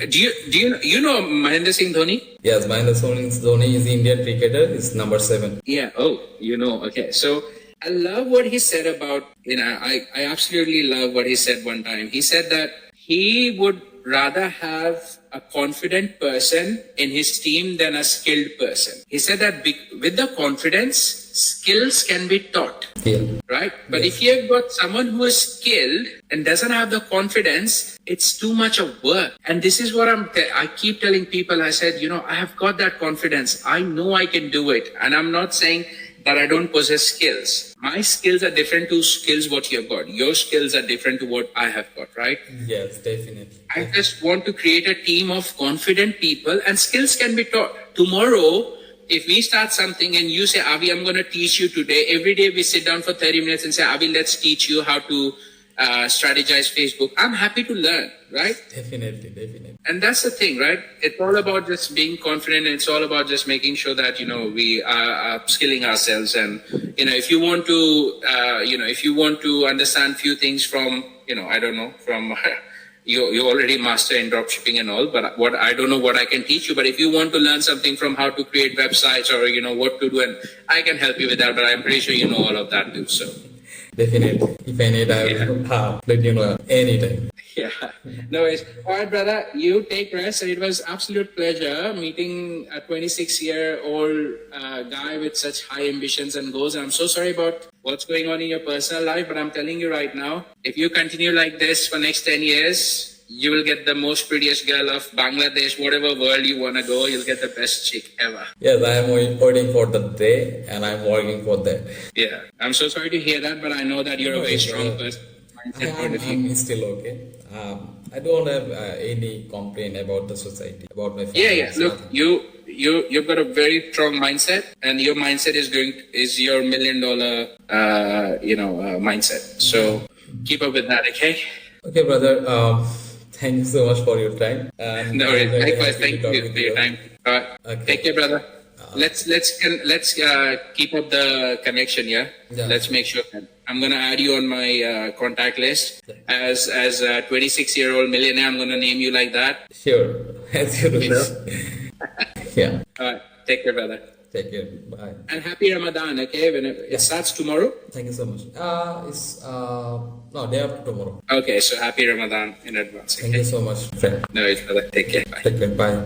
Do you know Mahendra Singh Dhoni? Yes, Mahendra Singh Dhoni is Indian cricketer. He's number 7. Yeah. Oh, okay. So I love what he said about, I absolutely love what he said one time. He said that he would rather have a confident person in his team than a skilled person. He said that with the confidence, skills can be taught. Yeah. Right? But if you have got someone who is skilled and doesn't have the confidence, it's too much of work. And this is what I keep telling people. I said, I have got that confidence. I know I can do it. And I'm not saying that I don't possess skills. My skills are different to skills what you've got. Your skills are different to what I have got, right? Yes, definitely. I just want to create a team of confident people, and skills can be taught. Tomorrow, if we start something and you say, Avi, I'm going to teach you today, every day we sit down for 30 minutes and say, Avi, let's teach you how to strategize Facebook. I'm happy to learn, right? Definitely, definitely. And that's the thing, right? It's all about just being confident. And it's all about just making sure that, we are upskilling ourselves. And, if you want to, if you want to understand few things from, I don't know, from you already master in dropshipping and all, but I don't know what I can teach you. But if you want to learn something from how to create websites or, what to do, and I can help you with that, but I'm pretty sure you know all of that too. So. Definitely. If I need, I will let you know anytime. Yeah, no worries. All right, brother, you take rest. It was absolute pleasure meeting a 26-year-old guy with such high ambitions and goals. And I'm so sorry about what's going on in your personal life, but I'm telling you right now, if you continue like this for next 10 years, you will get the most prettiest girl of Bangladesh, whatever world you want to go, you'll get the best chick ever. Yes, I am waiting for the day and I'm working for that. Yeah, I'm so sorry to hear that, but I know that you're a very strong person. I'm still okay. I don't have any complaint about the society, about my family. Yeah. Look, you've got a very strong mindset, and your mindset is your $1 million mindset. So keep up with that, okay? Okay, brother. Thank you so much for your time. No worries. Likewise, thank you for your time. Okay. Take care, brother. Let's keep up the connection. Yeah. Let's make sure that I'm gonna add you on my contact list as a 26-year-old millionaire. I'm gonna name you like that. Sure, as you wish. Yeah. All right. Take care, brother. Take care. Bye. And happy Ramadan. Okay, when it starts tomorrow. Thank you so much. It's no, day after tomorrow. Okay, so happy Ramadan in advance. Okay? Thank you so much, friend. No worries, brother. Take care. Bye. Take care. Bye.